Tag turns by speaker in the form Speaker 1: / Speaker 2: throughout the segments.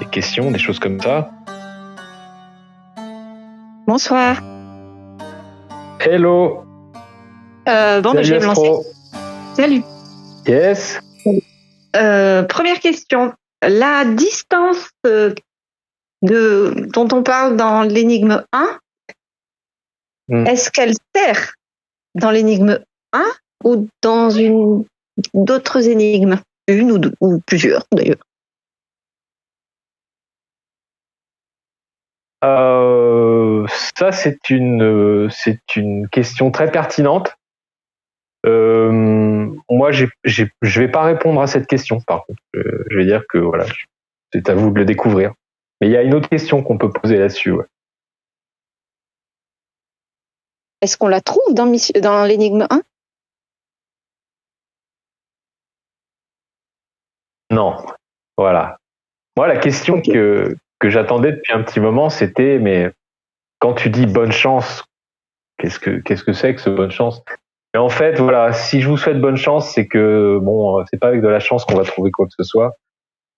Speaker 1: des questions, des choses comme ça.
Speaker 2: Bonsoir.
Speaker 1: Hello.
Speaker 2: Bon, je vais me lancer. Salut.
Speaker 1: Yes.
Speaker 2: Première question. La distance dont on parle dans l'énigme 1, est-ce qu'elle sert dans l'énigme 1 ou dans d'autres énigmes? Une ou plusieurs d'ailleurs.
Speaker 1: Ça, c'est une question très pertinente. Moi, je vais pas répondre à cette question, par contre. Je vais dire que voilà, c'est à vous de le découvrir. Mais il y a une autre question qu'on peut poser là-dessus. Ouais.
Speaker 2: Est-ce qu'on la trouve dans l'énigme 1?
Speaker 1: Non. Voilà. Moi, la question que j'attendais depuis un petit moment, c'était, mais quand tu dis bonne chance, qu'est-ce que c'est que ce bonne chance? Et en fait, voilà, si je vous souhaite bonne chance, c'est que bon, c'est pas avec de la chance qu'on va trouver quoi que ce soit.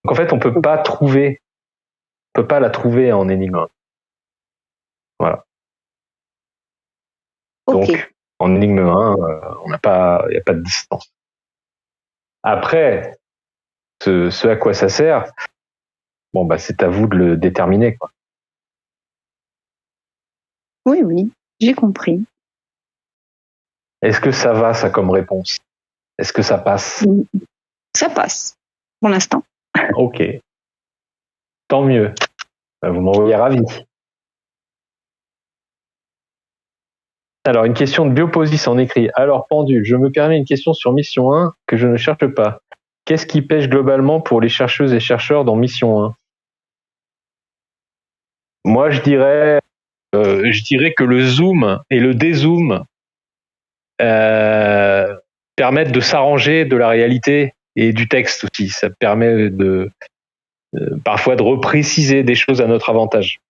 Speaker 1: Donc en fait, on peut pas la trouver en énigme 1. Voilà.
Speaker 2: Okay.
Speaker 1: Donc en énigme 1, il n'y a pas de distance. Après, ce à quoi ça sert, bon bah c'est à vous de le déterminer, quoi.
Speaker 2: Oui, j'ai compris.
Speaker 1: Est-ce que ça va, ça, comme réponse? Est-ce que ça passe?
Speaker 2: Ça passe, pour l'instant.
Speaker 1: Ok. Tant mieux. Vous m'envoyez ravi. Alors, une question de Bioposis en écrit. Alors, Pendule, je me permets une question sur Mission 1 que je ne cherche pas. Qu'est-ce qui pêche globalement pour les chercheuses et chercheurs dans Mission 1? Moi, je dirais que le zoom et le dézoom permettent de s'arranger de la réalité et du texte aussi. Ça permet parfois de repréciser des choses à notre avantage.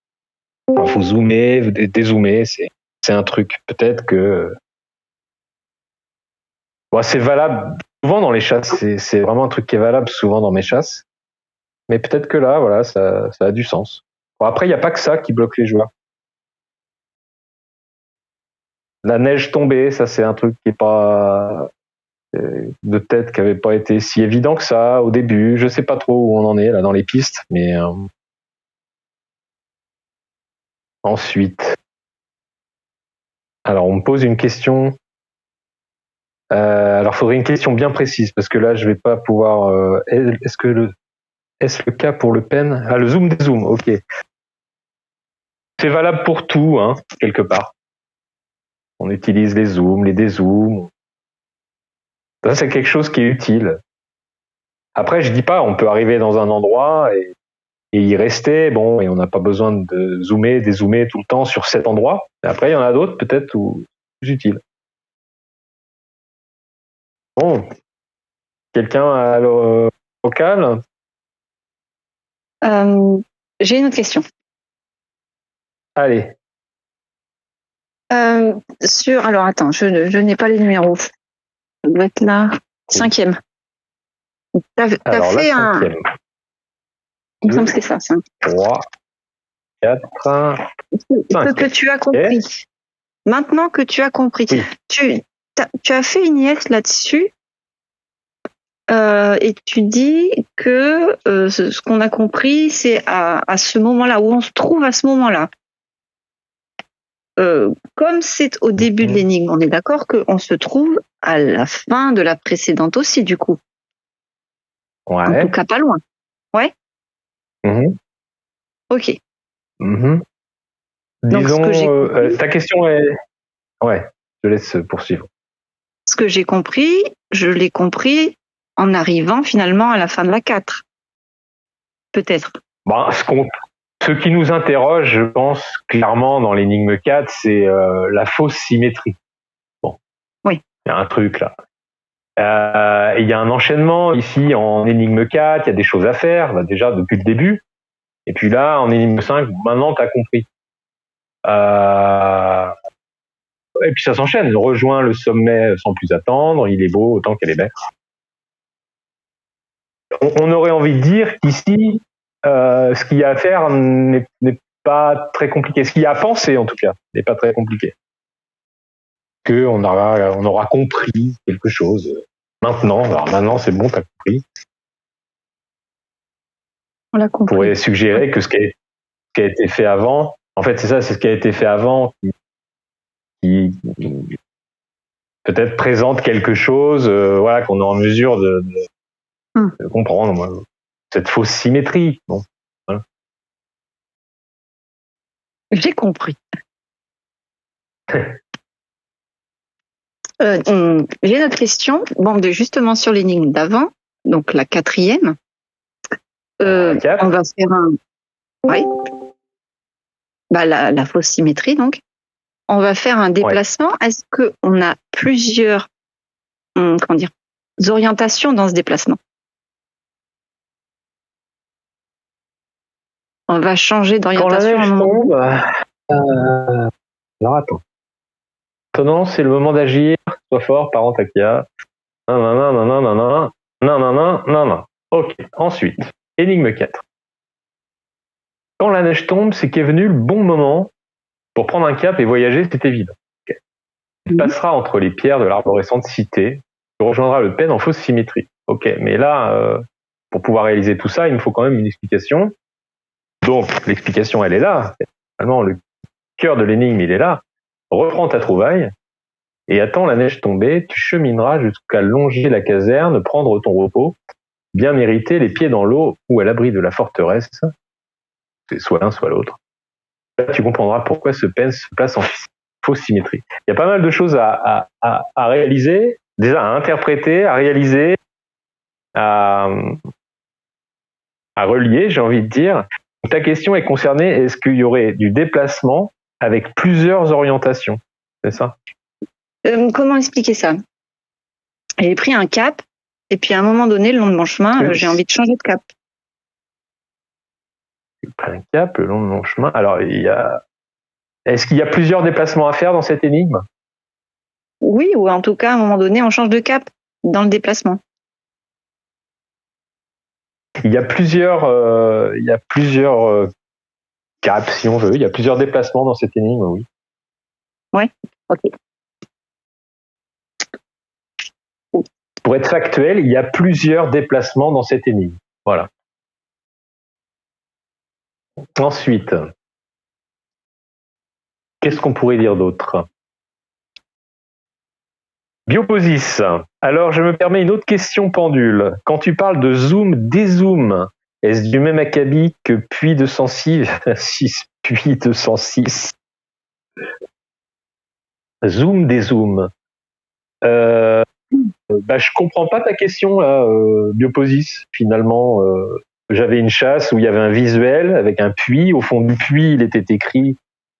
Speaker 1: Il faut zoomer, dézoomer, c'est un truc. Peut-être que c'est valable souvent dans les chasses. C'est vraiment un truc qui est valable souvent dans mes chasses. Mais peut-être que là, voilà, ça a du sens. Bon, après, il n'y a pas que ça qui bloque les joueurs. La neige tombée, ça c'est un truc qui est pas de tête, qui avait pas été si évident que ça au début. Je sais pas trop où on en est là dans les pistes, mais ensuite, alors on me pose une question. Alors, faudrait une question bien précise parce que là, je vais pas pouvoir. Est-ce le cas pour le pen? Ah, le zoom des zooms, ok. C'est valable pour tout, hein, quelque part. On utilise les zooms, les dézooms. Ça, c'est quelque chose qui est utile. Après, je dis pas, on peut arriver dans un endroit et y rester, bon, et on n'a pas besoin de zoomer, dézoomer tout le temps sur cet endroit. Et après, il y en a d'autres, peut-être, où plus utiles. Bon. Quelqu'un à local?
Speaker 2: J'ai une autre question.
Speaker 1: Allez.
Speaker 2: Alors, attends, je n'ai pas les numéros. Ça doit être là. 5e. T'as fait un. Il me semble que c'est ça. 5.
Speaker 1: 3, 4, 5.
Speaker 2: Ce que tu as compris. Okay. Maintenant que tu as compris, oui. Tu as fait une IS là-dessus et tu dis que ce qu'on a compris, c'est à ce moment-là, où on se trouve à ce moment-là. Comme c'est au début de l'énigme, on est d'accord qu'on se trouve à la fin de la précédente aussi, du coup.
Speaker 1: Ouais.
Speaker 2: En tout cas, pas loin. Ouais. Ok.
Speaker 1: Disons, ta question est... Ouais, je laisse poursuivre.
Speaker 2: Ce que j'ai compris, je l'ai compris en arrivant finalement à la fin de la 4. Peut-être.
Speaker 1: Bon, ce qui nous interroge, je pense, clairement dans l'énigme 4, c'est la fausse symétrie. Bon.
Speaker 2: Oui.
Speaker 1: Il y a un truc là. Il y a un enchaînement ici en énigme 4, il y a des choses à faire, bah, déjà depuis le début. Et puis là, en énigme 5, maintenant tu as compris. Et puis ça s'enchaîne. Rejoint le sommet sans plus attendre, il est beau autant qu'elle est belle. On aurait envie de dire qu'ici, ce qu'il y a à faire n'est pas très compliqué. Ce qu'il y a à penser, en tout cas, n'est pas très compliqué. On aura compris quelque chose maintenant. Alors maintenant, c'est bon, t'as compris.
Speaker 2: On l'a compris.
Speaker 1: On pourrait suggérer que ce qui a été fait avant, en fait, c'est ça, c'est ce qui a été fait avant qui peut-être présente quelque chose, voilà, qu'on est en mesure de comprendre. Moi, cette fausse symétrie. Bon, voilà.
Speaker 2: J'ai compris. J'ai une autre question. Bon, justement sur l'énigme d'avant, donc la 4e. On va faire un. Oui. Bah, la fausse symétrie, donc. On va faire un déplacement. Ouais. Est-ce qu'on a plusieurs orientations dans ce déplacement? On va changer d'orientation.
Speaker 1: Quand la neige tombe, alors attends. Maintenant, c'est le moment d'agir. Sois fort, parent Takia. Non. Ok. Ensuite, énigme 4. Quand la neige tombe, c'est qu'est venu le bon moment pour prendre un cap et voyager, c'est évident. Okay. Tu passeras entre les pierres de l'arborescente cité. Tu rejoindras le pen en fausse symétrie. Ok, mais là, pour pouvoir réaliser tout ça, il me faut quand même une explication. Donc, l'explication, elle est là. Finalement, le cœur de l'énigme, il est là. Reprends ta trouvaille et attends la neige tomber. Tu chemineras jusqu'à longer la caserne, prendre ton repos, bien mériter les pieds dans l'eau ou à l'abri de la forteresse. C'est soit l'un, soit l'autre. Là, tu comprendras pourquoi ce pen se place en fausse symétrie. Il y a pas mal de choses à réaliser, déjà à interpréter, à réaliser, à relier, j'ai envie de dire. Ta question est concernée, est-ce qu'il y aurait du déplacement avec plusieurs orientations? C'est ça?
Speaker 2: Comment expliquer ça? J'ai pris un cap, et puis à un moment donné, le long de mon chemin, j'ai envie de changer de cap.
Speaker 1: J'ai pris un cap le long de mon chemin. Alors, est-ce qu'il y a plusieurs déplacements à faire dans cette énigme?
Speaker 2: Oui, ou en tout cas, à un moment donné, on change de cap dans le déplacement.
Speaker 1: Il y a plusieurs caps, si on veut. Il y a plusieurs déplacements dans cette énigme, oui.
Speaker 2: Ouais, ok.
Speaker 1: Pour être factuel, il y a plusieurs déplacements dans cette énigme. Voilà. Ensuite, qu'est-ce qu'on pourrait dire d'autre? Bioposis. Alors, je me permets une autre question pendule. Quand tu parles de zoom, dézoom, est-ce du même acabit que Puy 206 Puy 206 Zoom, dézoom. Je comprends pas ta question là, Bioposis. Finalement, j'avais une chasse où il y avait un visuel avec un puits. Au fond du puits, il était écrit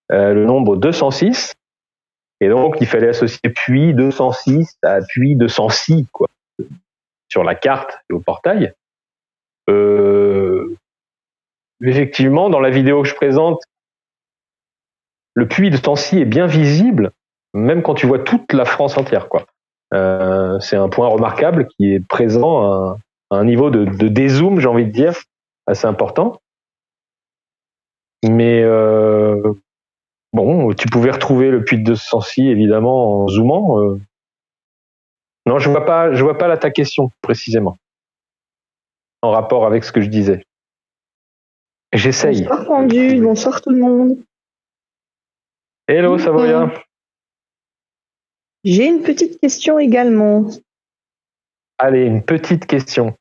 Speaker 1: le nombre 206. Et donc, il fallait associer puits 206 à puits 206, quoi, sur la carte et au portail. Effectivement, dans la vidéo que je présente, le puits de Stancy est bien visible, même quand tu vois toute la France entière, quoi. C'est un point remarquable qui est présent à un niveau de dézoom, j'ai envie de dire, assez important. Mais bon, tu pouvais retrouver le puits de Stancy, évidemment, en zoomant. Non, je vois pas là ta question, précisément, en rapport avec ce que je disais. J'essaye.
Speaker 3: Bonsoir Pendu, bonsoir tout le monde.
Speaker 1: Hello, ça va bien?
Speaker 3: J'ai une petite question également.
Speaker 1: Allez, une petite question.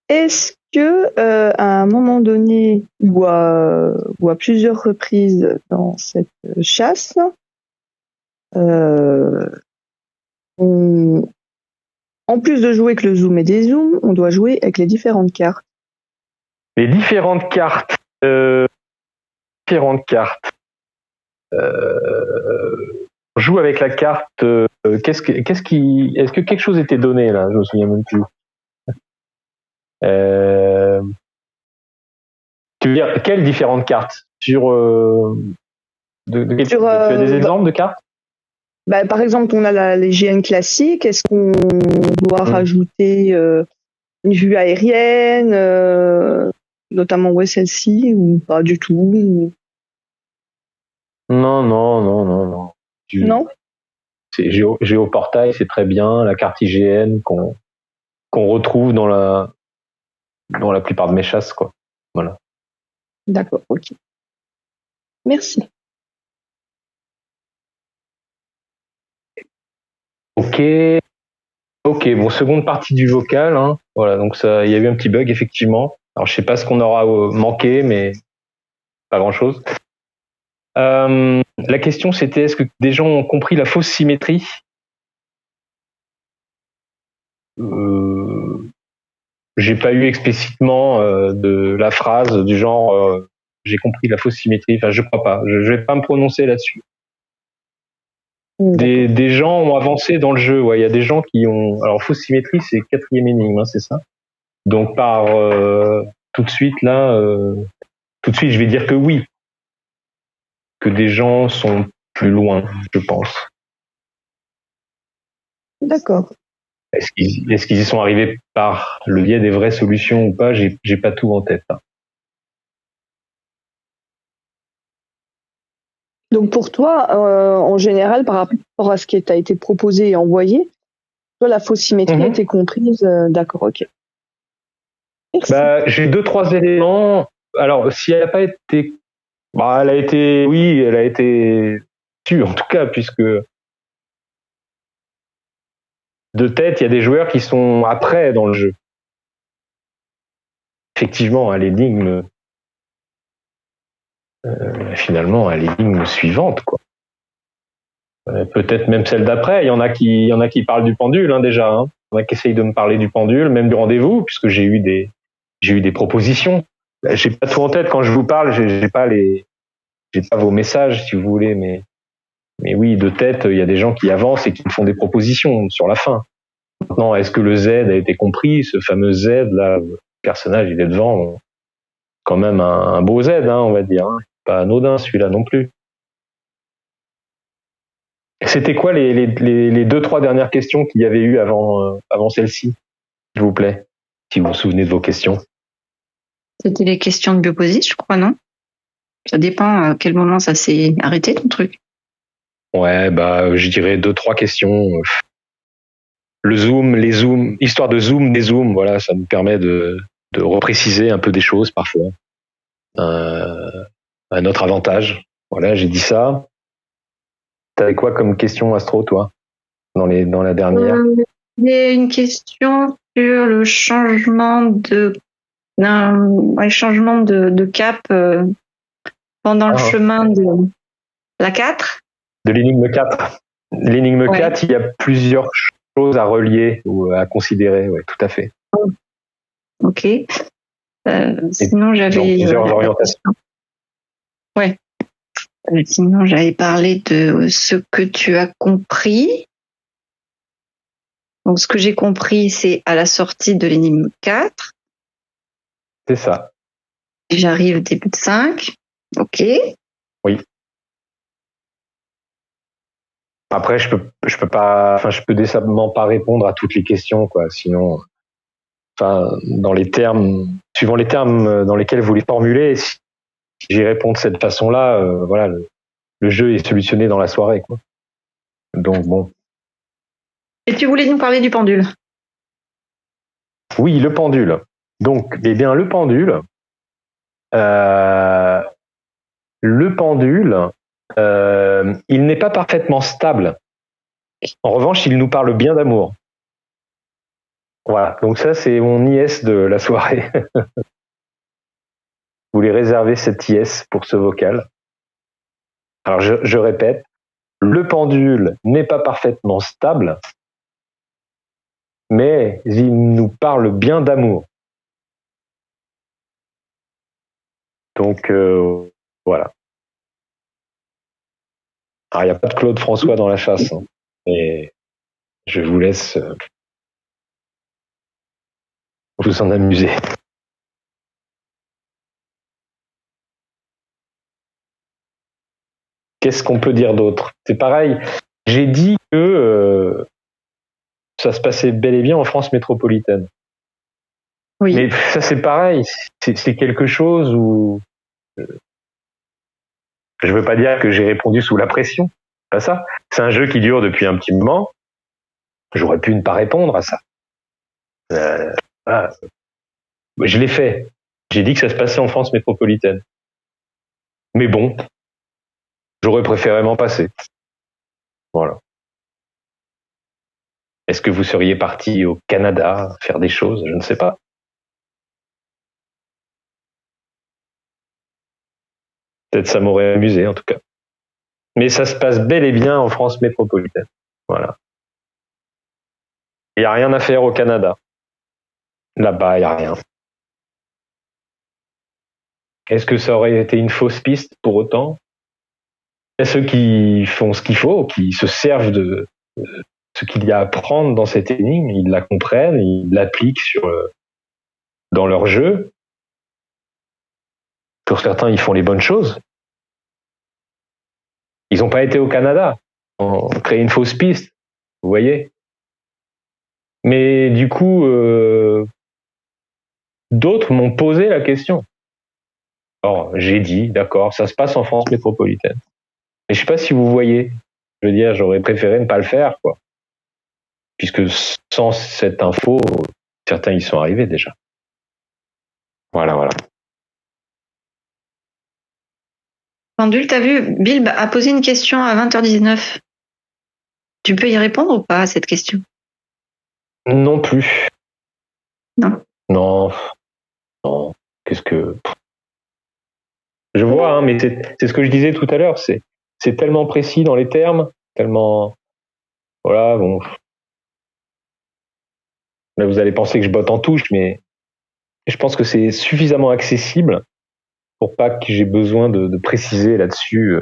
Speaker 3: Est-ce que à un moment donné ou à plusieurs reprises dans cette chasse, en plus de jouer avec le zoom et des zooms, on doit jouer avec les différentes cartes?
Speaker 1: Les différentes cartes. On joue avec la carte. Est-ce que quelque chose était donné là? Je me souviens même plus. Tu veux dire quelles différentes cartes? Tu as des exemples de cartes?
Speaker 3: Par exemple, on a les GN classiques. Est-ce qu'on doit rajouter une vue aérienne, notamment où est celle-ci, ou pas du tout
Speaker 1: Non, non, non, non, non.
Speaker 3: Non.
Speaker 1: C'est Géoportail, c'est très bien. La carte IGN qu'on retrouve dans la plupart de mes chasses, quoi. Voilà.
Speaker 3: D'accord, ok. Merci.
Speaker 1: Ok. Ok, bon, seconde partie du vocal, hein. Voilà, donc ça, il y a eu un petit bug, effectivement. Alors, je sais pas ce qu'on aura manqué, mais pas grand-chose. La question, c'était est-ce que des gens ont compris la fausse symétrie? J'ai pas eu explicitement de la phrase du genre j'ai compris la fausse symétrie. Enfin, je crois pas. Je vais pas me prononcer là-dessus. Des gens ont avancé dans le jeu. Ouais, il y a des gens qui ont. Alors, fausse symétrie, c'est 4e énigme, hein, c'est ça. Donc, par tout de suite là, tout de suite, je vais dire que oui, que des gens sont plus loin, je pense.
Speaker 3: D'accord.
Speaker 1: Est-ce qu'ils y sont arrivés par le biais des vraies solutions ou pas? J'ai pas tout en tête. Hein.
Speaker 3: Donc pour toi, en général, par rapport à ce qui t'a été proposé et envoyé, toi, la fausse symétrie a été comprise. D'accord, ok. Merci.
Speaker 1: Bah, j'ai 2-3 éléments. Alors, si elle n'a pas été, bah, elle a été tue en tout cas, puisque de tête, il y a des joueurs qui sont après dans le jeu. Effectivement, à l'énigme, finalement, à l'énigme suivante, quoi. Peut-être même celle d'après. Il y en a qui parlent du pendule, hein, déjà. Hein. Il y en a qui essayent de me parler du pendule, même du rendez-vous, puisque j'ai eu des propositions. J'ai pas tout en tête quand je vous parle. J'ai pas vos messages, si vous voulez, mais oui, de tête, il y a des gens qui avancent et qui me font des propositions sur la fin. Maintenant, est-ce que le Z a été compris? Ce fameux Z, là, le personnage, il est devant. Quand même un beau Z, hein, on va dire. Hein. Pas anodin, celui-là non plus. C'était quoi les 2-3 dernières questions qu'il y avait eu avant celle-ci, s'il vous plaît, si vous vous souvenez de vos questions?
Speaker 2: C'était les questions de bioposis, je crois, non? Ça dépend à quel moment ça s'est arrêté, ton truc.
Speaker 1: Ouais, bah, je dirais 2-3 questions. Le zoom, les zooms, histoire de zoom, des zooms, voilà, ça me permet de repréciser un peu des choses parfois. À notre avantage. Voilà, j'ai dit ça. T'avais quoi comme question, Astro, toi, dans la dernière?
Speaker 2: Il y a une question sur le changement de cap pendant le chemin de la 4.
Speaker 1: De l'énigme 4. L'énigme 4, il y a plusieurs choses à relier ou à considérer, ouais, tout à fait.
Speaker 2: Ok. Sinon, j'avais
Speaker 1: plusieurs orientations.
Speaker 2: Ouais. Sinon, j'avais parlé de ce que tu as compris. Donc, ce que j'ai compris, c'est à la sortie de l'énigme 4.
Speaker 1: C'est ça.
Speaker 2: J'arrive début de 5. Ok.
Speaker 1: Oui. Après, je peux décemment pas répondre à toutes les questions, quoi. Sinon, suivant les termes dans lesquels vous les formulez, si j'y réponds de cette façon-là, voilà, le jeu est solutionné dans la soirée, quoi. Donc bon.
Speaker 2: Et tu voulais nous parler du pendule?
Speaker 1: Oui, le pendule. Donc, eh bien, le pendule, il n'est pas parfaitement stable. En revanche, il nous parle bien d'amour. Voilà, donc ça, c'est mon IS de la soirée. Je voulais réserver cette IS pour ce vocal. Alors, je répète, le pendule n'est pas parfaitement stable, mais il nous parle bien d'amour. Donc, voilà. Alors, il n'y a pas de Claude François dans la chasse, hein, mais je vous laisse vous en amuser. Qu'est-ce qu'on peut dire d'autre? C'est pareil, j'ai dit que ça se passait bel et bien en France métropolitaine.
Speaker 2: Oui.
Speaker 1: Mais ça, c'est pareil. C'est quelque chose où je veux pas dire que j'ai répondu sous la pression. Pas ça. C'est un jeu qui dure depuis un petit moment. J'aurais pu ne pas répondre à ça. Voilà. Je l'ai fait. J'ai dit que ça se passait en France métropolitaine. Mais bon, j'aurais préféré m'en passer. Voilà. Est-ce que vous seriez parti au Canada faire des choses? Je ne sais pas. Peut-être ça m'aurait amusé en tout cas. Mais ça se passe bel et bien en France métropolitaine. Voilà. Il n'y a rien à faire au Canada. Là-bas, il n'y a rien. Est-ce que ça aurait été une fausse piste pour autant? Il y a ceux qui font ce qu'il faut, qui se servent de ce qu'il y a à apprendre dans cette énigme, ils la comprennent, ils l'appliquent dans leur jeu. Pour certains, ils font les bonnes choses. Ils n'ont pas été au Canada. On crée une fausse piste, vous voyez. Mais du coup, d'autres m'ont posé la question. Alors, j'ai dit, d'accord, ça se passe en France métropolitaine. Mais je sais pas si vous voyez. Je veux dire, j'aurais préféré ne pas le faire, quoi. Puisque sans cette info, certains y sont arrivés déjà. Voilà.
Speaker 2: Pendule, t'as vu, Bill a posé une question à 20h19. Tu peux y répondre ou pas à cette question?
Speaker 1: Non plus.
Speaker 2: Non.
Speaker 1: Non. Qu'est-ce que... Je vois, mais c'est ce que je disais tout à l'heure. C'est tellement précis dans les termes, tellement... Voilà, bon... Là, vous allez penser que je botte en touche, mais je pense que c'est suffisamment accessible pour pas que j'ai besoin de préciser là-dessus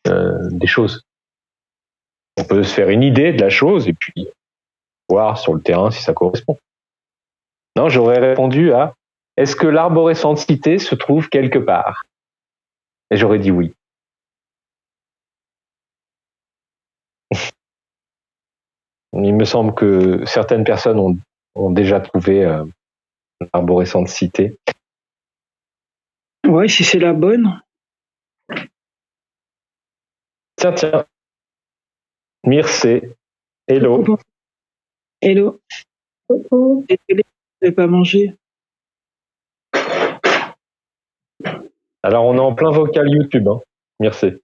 Speaker 1: des choses. On peut se faire une idée de la chose et puis voir sur le terrain si ça correspond. Non, j'aurais répondu à « Est-ce que l'arborescente cité se trouve quelque part ?» Et j'aurais dit oui. Il me semble que certaines personnes ont déjà trouvé l'arborescente cité.
Speaker 4: Ouais, si c'est la bonne.
Speaker 1: Tiens. Mircé. Hello.
Speaker 4: Hello. Désolé, je n'ai pas mangé.
Speaker 1: Alors, on est en plein vocal YouTube, hein. Mircé.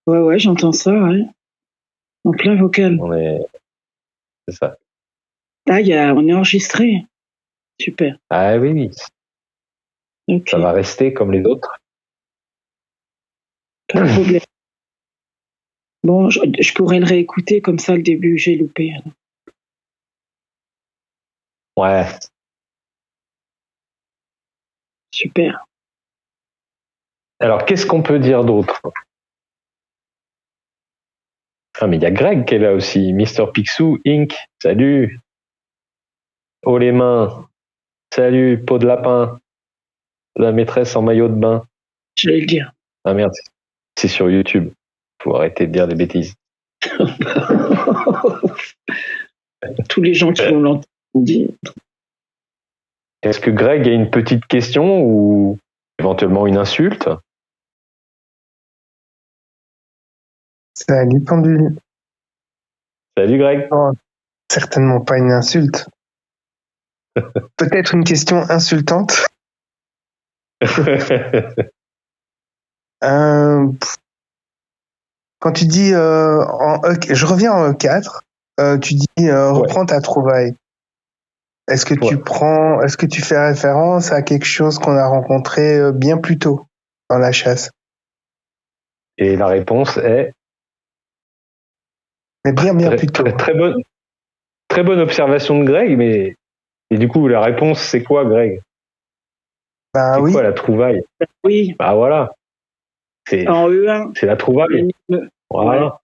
Speaker 4: Ouais, j'entends ça, ouais. En plein vocal.
Speaker 1: C'est ça.
Speaker 4: Ah, on est enregistré. Super.
Speaker 1: Ah oui.
Speaker 4: Okay.
Speaker 1: Ça va rester comme les autres.
Speaker 4: Pas de problème. Bon, je pourrais le réécouter comme ça, le début, j'ai loupé.
Speaker 1: Ouais.
Speaker 4: Super.
Speaker 1: Alors, qu'est-ce qu'on peut dire d'autre? Ah, mais il y a Greg qui est là aussi. Mr. Picsou Inc. Salut. Oh les mains. Salut, peau de lapin. La maîtresse en maillot de bain.
Speaker 4: J'allais le dire.
Speaker 1: Ah merde, c'est sur YouTube. Faut arrêter de dire des bêtises.
Speaker 4: Tous les gens qui vont l'entendre dire.
Speaker 1: Est-ce que Greg a une petite question ou éventuellement une insulte?
Speaker 5: Salut Pendule.
Speaker 1: Salut Greg.
Speaker 5: Oh, certainement pas une insulte. Peut-être une question insultante. Quand tu dis je reviens en E4, tu dis reprends ta trouvaille. Est-ce que tu fais référence à quelque chose qu'on a rencontré bien plus tôt dans la chasse?
Speaker 1: Et la réponse est
Speaker 5: mais bien plus tôt.
Speaker 1: Très bonne observation de Greg, mais et du coup la réponse c'est quoi, Greg?
Speaker 5: Ben
Speaker 1: c'est
Speaker 5: oui.
Speaker 1: quoi la trouvaille?
Speaker 4: Oui.
Speaker 1: Bah voilà.
Speaker 4: En E1.
Speaker 1: C'est la trouvaille. Voilà.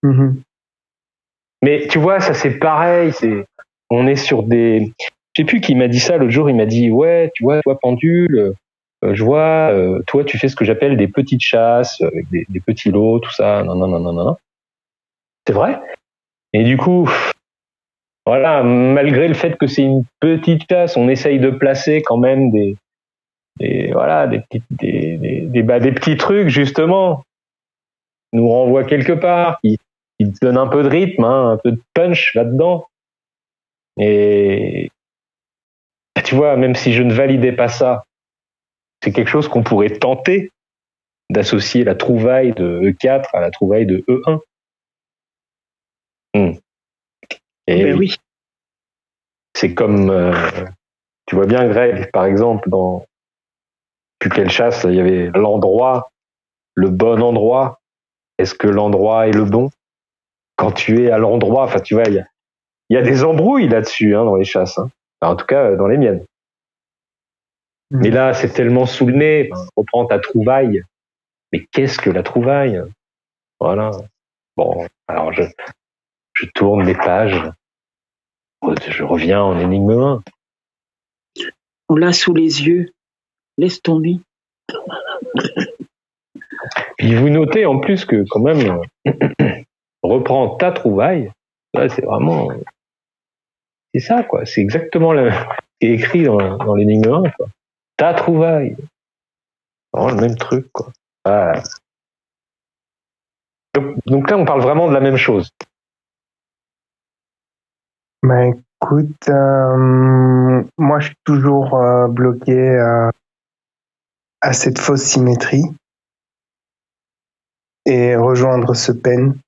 Speaker 5: Ouais. Mm-hmm.
Speaker 1: Mais tu vois, ça c'est pareil. On est sur des. Je sais plus qui m'a dit ça l'autre jour. Il m'a dit ouais, tu vois, toi Pendule, je vois, toi tu fais ce que j'appelle des petites chasses avec des petits lots, tout ça. Non. C'est vrai. Et du coup, voilà, malgré le fait que c'est une petite chasse, on essaye de placer quand même des petits trucs, justement, nous renvoient quelque part, qui donnent un peu de rythme, un peu de punch là-dedans. Et tu vois, même si je ne validais pas ça, c'est quelque chose qu'on pourrait tenter d'associer la trouvaille de E4 à la trouvaille de E1. Et
Speaker 4: Ben oui.
Speaker 1: c'est comme, tu vois bien, Greg, par exemple, dans Plus quelle chasse, il y avait l'endroit, le bon endroit. Est-ce que l'endroit est le bon? Quand tu es à l'endroit, enfin, tu vois, il y a des embrouilles là-dessus, dans les chasses. Enfin, en tout cas, dans les miennes. Mais là, c'est tellement sous le nez. Reprends ta trouvaille. Mais qu'est-ce que la trouvaille? Voilà. Bon, alors je tourne les pages. Je reviens en énigme 1.
Speaker 4: On l'a sous les yeux. Laisse tomber.
Speaker 1: Puis vous notez en plus que quand même, reprends ta trouvaille. Là, c'est vraiment, c'est ça quoi. C'est exactement ce qui est écrit dans l'énigme 1 quoi. Ta trouvaille. Vraiment le même truc quoi. Ah. Donc là, on parle vraiment de la même chose.
Speaker 5: Bah écoute, moi je suis toujours bloqué à cette fausse symétrie et rejoindre ce pen.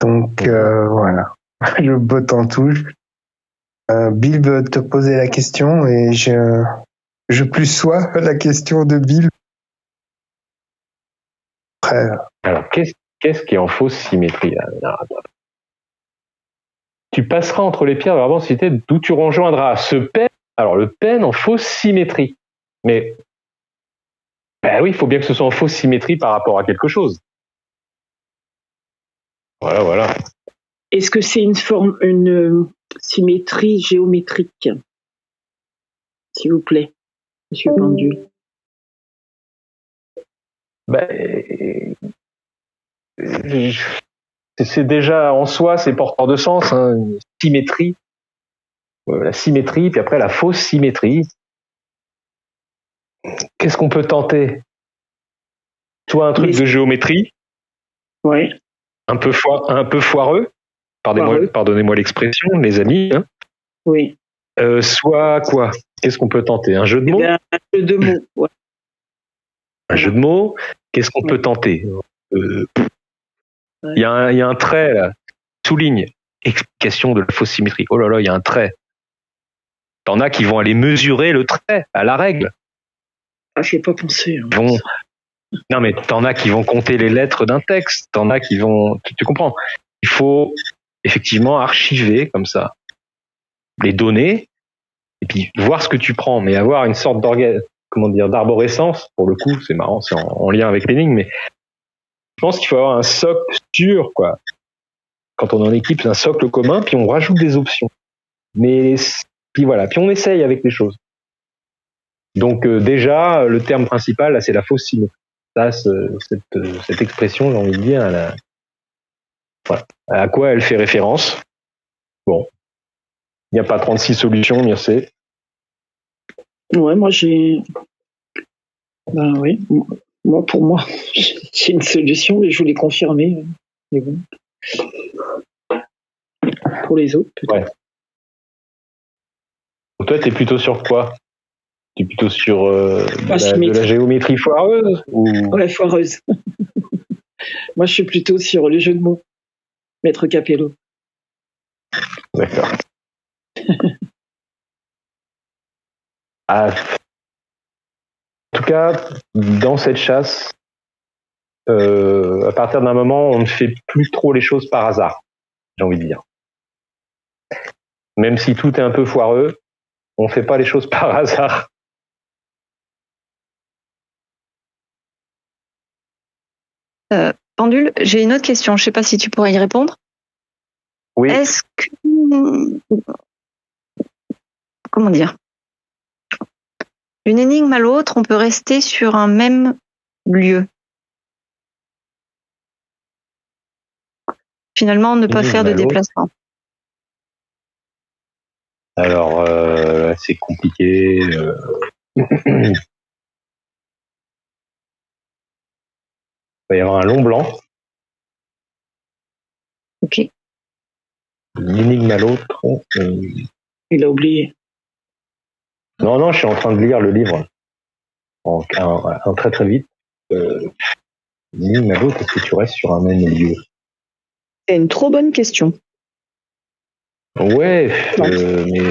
Speaker 5: Donc voilà, je botte en touche. Bill veut te poser la question et je plus sois la question de Bill. Après,
Speaker 1: alors qu'est-ce qui est en fausse symétrie là? Tu passeras entre les pierres vraiment cité d'où tu rejoindras ce pen. Alors le pen en fausse symétrie. Mais ben oui, il faut bien que ce soit en fausse symétrie par rapport à quelque chose. Voilà.
Speaker 4: Est-ce que c'est une symétrie géométrique, s'il vous plaît, monsieur Pendule?
Speaker 1: C'est déjà en soi, c'est porteur de sens, une symétrie. La symétrie, puis après la fausse symétrie. Qu'est-ce qu'on peut tenter? Soit un truc de géométrie.
Speaker 4: Ouais.
Speaker 1: Un peu foireux. Pardonnez-moi l'expression, les amis.
Speaker 4: Oui.
Speaker 1: Soit quoi? Qu'est-ce qu'on peut tenter? Un jeu de mots?
Speaker 4: Un jeu de mots, ouais.
Speaker 1: Un jeu de mots? Qu'est-ce qu'on peut tenter? Il y a un trait, là. Souligne. Explication de la fausse symétrie. Oh là là, il y a un trait. T'en as qui vont aller mesurer le trait à la règle.
Speaker 4: Ah, je n'y ai pas pensé.
Speaker 1: Non, mais t'en as qui vont compter les lettres d'un texte. T'en as qui vont... Tu comprends? Il faut effectivement archiver comme ça les données et puis voir ce que tu prends, mais avoir une sorte d'arborescence. Pour le coup, c'est marrant, c'est en lien avec l'énigme, mais je pense qu'il faut avoir un socle sûr, quoi. Quand on est en équipe, c'est un socle commun, puis on rajoute des options. Mais puis voilà, puis on essaye avec les choses. Donc déjà, le terme principal, là, c'est la fausse symétrie. Ça, cette expression, j'ai envie de dire, voilà. À quoi elle fait référence? Bon, il n'y a pas 36 solutions, merci.
Speaker 4: Ouais, moi j'ai... Ben oui, pour moi, j'ai une solution, mais je voulais confirmer. Mais bon. Pour les autres, peut-être.
Speaker 1: Ouais. Donc toi, t'es plutôt sur quoi? T'es plutôt sur de la géométrie foireuse ou...
Speaker 4: Ouais, foireuse. Moi, je suis plutôt sur le jeu de mots. Maître Capello.
Speaker 1: D'accord. En tout cas, dans cette chasse, à partir d'un moment, on ne fait plus trop les choses par hasard, j'ai envie de dire. Même si tout est un peu foireux, on ne fait pas les choses par hasard.
Speaker 2: Pendule, j'ai une autre question. Je ne sais pas si tu pourrais y répondre.
Speaker 1: Oui.
Speaker 2: Est-ce que... Comment dire? D'une énigme à l'autre, on peut rester sur un même lieu. Finalement, ne pas faire de déplacement.
Speaker 1: Alors, c'est compliqué. Il va y avoir un long blanc.
Speaker 2: Ok.
Speaker 1: Une énigme à l'autre.
Speaker 4: Il a oublié.
Speaker 1: Non, je suis en train de lire le livre. En très très vite. Une énigme à l'autre, est-ce que tu restes sur un même lieu?
Speaker 3: C'est une trop bonne question.
Speaker 1: Ouais, mais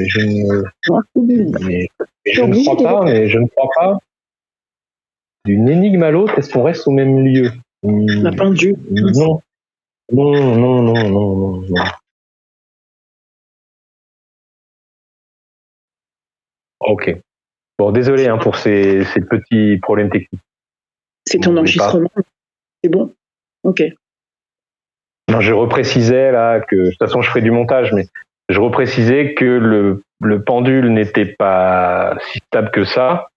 Speaker 1: je ne crois pas, D'une énigme à l'autre, est-ce qu'on reste au même lieu?
Speaker 4: La pendule.
Speaker 1: Non. Non. Ok. Bon, désolé pour ces petits problèmes techniques.
Speaker 4: C'est ton enregistrement. C'est bon? Ok.
Speaker 1: Non, je reprécisais là que, de toute façon, je ferai du montage, mais je reprécisais que le pendule n'était pas si stable que ça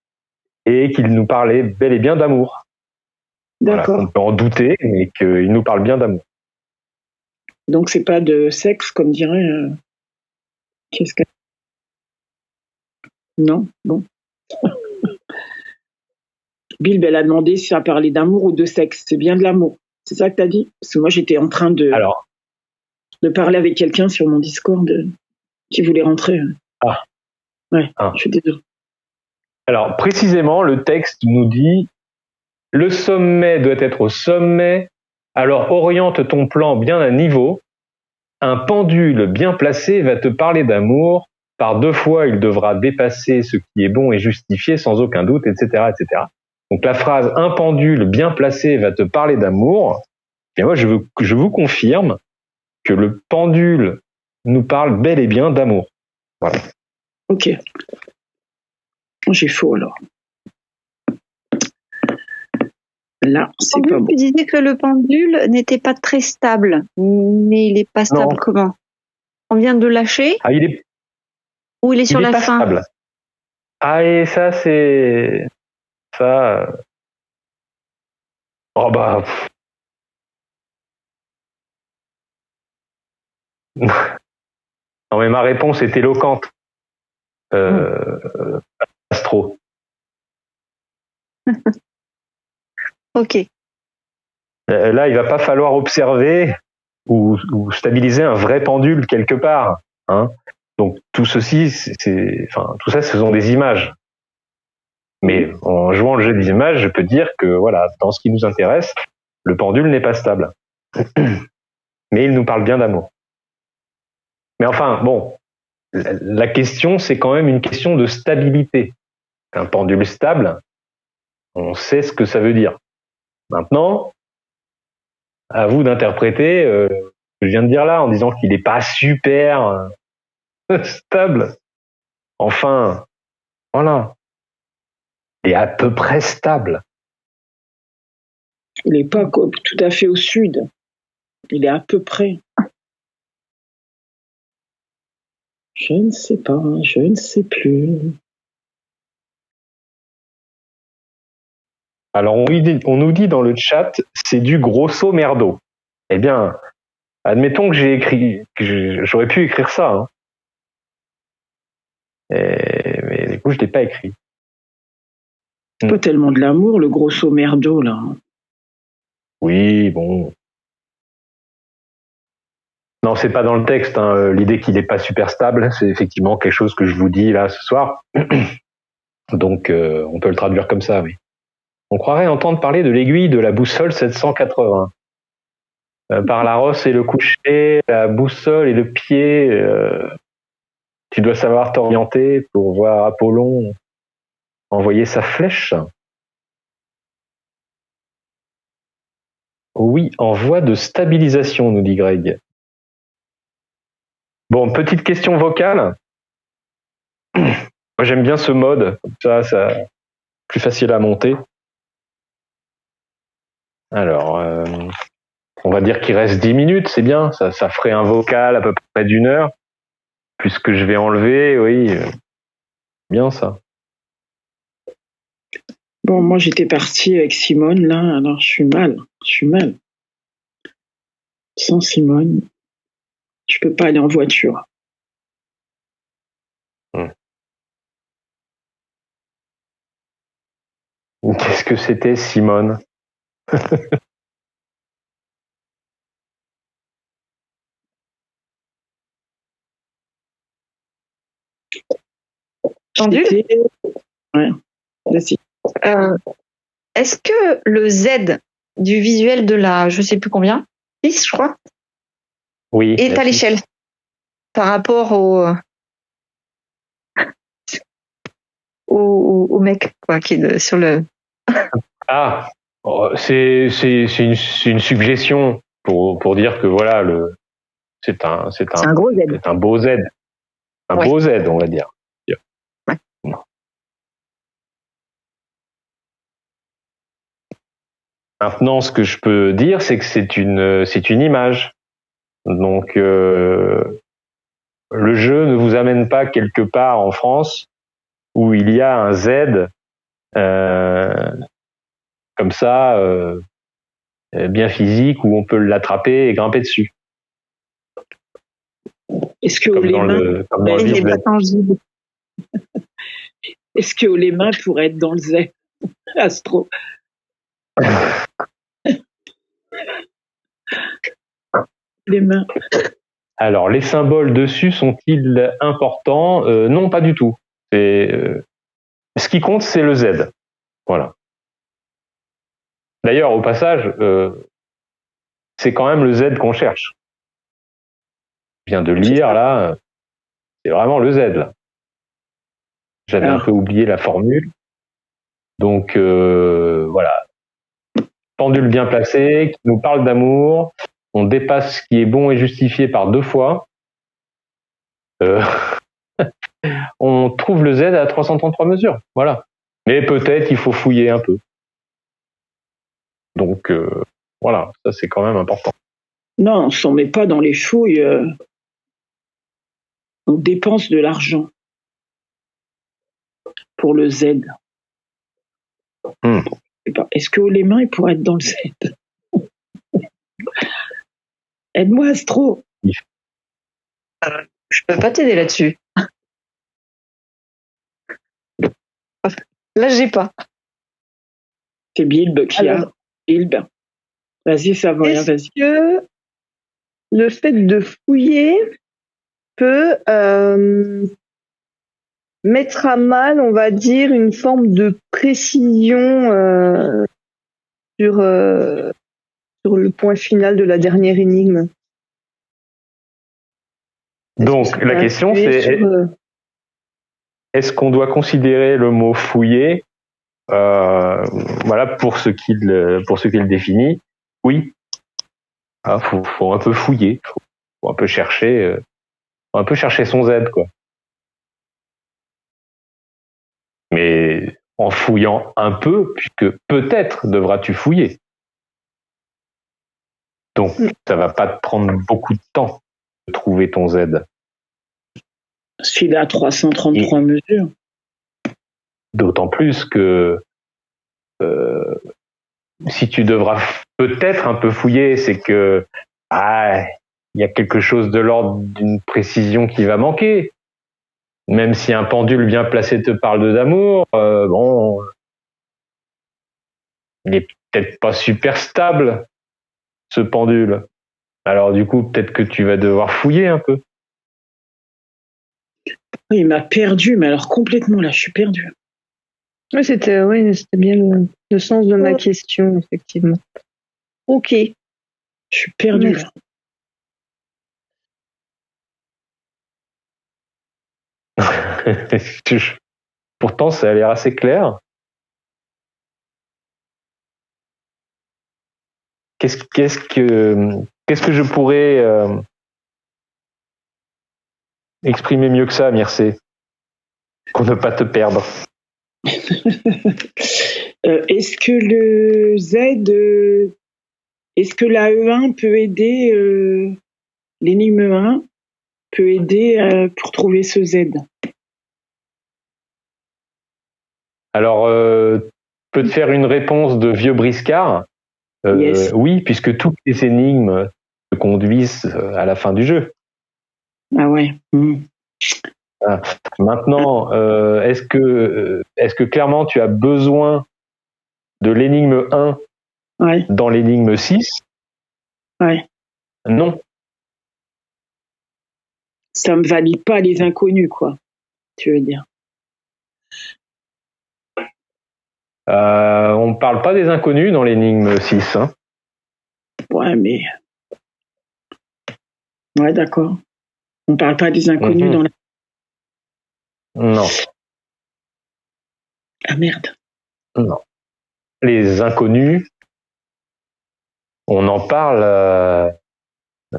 Speaker 1: et qu'il nous parlait bel et bien d'amour.
Speaker 4: D'accord.
Speaker 1: Voilà, on peut en douter, mais qu'il nous parle bien d'amour.
Speaker 4: Donc, c'est pas de sexe, comme dirait. Qu'est-ce que. Non, bon. Bill, elle a demandé si ça parlait d'amour ou de sexe. C'est bien de l'amour. C'est ça que tu as dit? Parce que moi, j'étais en train de parler avec quelqu'un sur mon Discord qui voulait rentrer.
Speaker 1: Ah.
Speaker 4: Ouais, je suis désolée.
Speaker 1: Alors, précisément, le texte nous dit « Le sommet doit être au sommet, alors oriente ton plan bien à niveau. Un pendule bien placé va te parler d'amour. Par 2 fois, il devra dépasser ce qui est bon et justifié sans aucun doute, etc. etc. » Donc la phrase « Un pendule bien placé va te parler d'amour », et moi je vous confirme que le pendule nous parle bel et bien d'amour. Voilà.
Speaker 4: Ok. J'ai faux alors. Là, c'est pas bon.
Speaker 2: Tu disais que le pendule n'était pas très stable, mais il n'est pas stable comment? On vient de lâcher? Ou il est sur la fin?
Speaker 1: Stable. Ah, et ça, c'est... Ça... Oh bah... Non mais ma réponse est éloquente. Astro.
Speaker 2: Ok.
Speaker 1: Là, il va pas falloir observer ou stabiliser un vrai pendule quelque part. Hein. Donc tout ceci, tout ça, ce sont des images. Mais en jouant le jeu des images, je peux dire que voilà, dans ce qui nous intéresse, le pendule n'est pas stable. Mais il nous parle bien d'amour. Mais enfin, bon, la question, c'est quand même une question de stabilité. Un pendule stable, on sait ce que ça veut dire. Maintenant, à vous d'interpréter ce que je viens de dire là, en disant qu'il n'est pas super stable. Enfin, voilà. Il est à peu près stable.
Speaker 4: Il n'est pas tout à fait au sud. Il est à peu près. Je ne sais pas, je ne sais plus.
Speaker 1: Alors, on nous dit dans le chat, c'est du grosso merdo. Eh bien, admettons que j'aurais pu écrire ça. Hein. Mais du coup, je ne l'ai pas écrit.
Speaker 4: C'est pas tellement de l'amour, le grosso merdo, là.
Speaker 1: Oui, bon. Non, c'est pas dans le texte. Hein. L'idée qu'il n'est pas super stable, c'est effectivement quelque chose que je vous dis là ce soir. Donc, on peut le traduire comme ça, oui. On croirait entendre parler de l'aiguille de la boussole 780. Par la rosse et le coucher, la boussole et le pied, tu dois savoir t'orienter pour voir Apollon envoyer sa flèche. Oui, en voie de stabilisation, nous dit Greg. Bon, petite question vocale. Moi, j'aime bien ce mode, comme ça, plus facile à monter. Alors, on va dire qu'il reste 10 minutes, c'est bien, ça ferait un vocal à peu près d'1 heure, puisque je vais enlever, oui, bien ça.
Speaker 4: Bon, moi j'étais partie avec Simone là, alors je suis mal. Sans Simone, je peux pas aller en voiture.
Speaker 1: que c'était Simone?
Speaker 2: Entendu?
Speaker 4: Ouais. Merci.
Speaker 2: Est-ce que le Z du visuel de la, je sais plus combien, 6 je crois,
Speaker 1: Oui.
Speaker 2: est à l'échelle par rapport au mec quoi, qui est sur le.
Speaker 1: Ah, c'est une suggestion pour dire que voilà, c'est un
Speaker 2: gros Z.
Speaker 1: C'est un beau Z. Un beau Z, on va dire.
Speaker 2: Ouais.
Speaker 1: Maintenant, ce que je peux dire, c'est que c'est une image. Donc, le jeu ne vous amène pas quelque part en France où il y a un Z comme ça, bien physique, où on peut l'attraper et grimper dessus.
Speaker 4: Est-ce que les mains, est-ce que les mains pourraient être dans le Z? Astro. Les mains.
Speaker 1: Alors, les symboles dessus sont-ils importants? Non, pas du tout. Ce qui compte, c'est le Z. Voilà. D'ailleurs, au passage, c'est quand même le Z qu'on cherche. Je viens de lire, là, c'est vraiment le Z, là. J'avais un peu oublié la formule. Donc, voilà. Pendule bien placée, qui nous parle d'amour. On dépasse ce qui est bon et justifié par 2 fois. On trouve le Z à 333 mesures. Voilà. Mais peut-être il faut fouiller un peu. Donc, voilà, ça c'est quand même important.
Speaker 4: Non, on s'en met pas dans les fouilles. On dépense de l'argent pour le Z. Est-ce que les mains pourraient être dans le Z? Aide-moi, Astro.
Speaker 2: Je peux pas t'aider là-dessus. Là, j'ai pas.
Speaker 4: C'est Bilb qui a. Bilb. Vas-y, Savoyen, vas-y.
Speaker 3: Est-ce que le fait de fouiller peut mettre à mal, on va dire, une forme de précision sur le point final de la dernière énigme?
Speaker 1: Donc, la question c'est est-ce qu'on doit considérer le mot fouiller voilà, pour ce qu'il définit? Oui. Faut un peu fouiller, faut un peu chercher son Z, quoi. Mais en fouillant un peu, puisque peut-être devras-tu fouiller. Donc, ça va pas te prendre beaucoup de temps de trouver ton Z.
Speaker 4: Celui-là, 333 mesures.
Speaker 1: D'autant plus que si tu devras peut-être un peu fouiller, c'est que il y a quelque chose de l'ordre d'une précision qui va manquer. Même si un pendule bien placé te parle d'amour, bon, il est peut-être pas super stable, ce pendule. Alors du coup, peut-être que tu vas devoir fouiller un peu.
Speaker 4: Il m'a perdu, mais alors complètement là, je suis perdu.
Speaker 3: Oui, c'était bien le sens de ma question, effectivement. Ok.
Speaker 4: Je suis perdu.
Speaker 1: Pourtant, ça a l'air assez clair. Qu'est-ce que je pourrais exprimer mieux que ça, Mircea, pour ne pas te perdre?
Speaker 4: Est-ce que le Z, est-ce que la E1 peut aider, l'énigme 1 peut aider pour trouver ce Z?
Speaker 1: Alors, peut te faire une réponse de vieux briscard.
Speaker 4: Yes.
Speaker 1: Oui, puisque toutes les énigmes te conduisent à la fin du jeu.
Speaker 4: Ah ouais.
Speaker 1: Maintenant, est-ce que clairement tu as besoin de l'énigme 1 dans l'énigme 6, non.
Speaker 4: Ça me valide pas les inconnus, quoi, tu veux dire.
Speaker 1: On ne parle pas des inconnus dans l'énigme 6. Hein.
Speaker 4: Ouais, mais... Ouais, d'accord. On ne parle pas des inconnus dans la...
Speaker 1: Non.
Speaker 4: Ah, merde.
Speaker 1: Non. Les inconnus, on en parle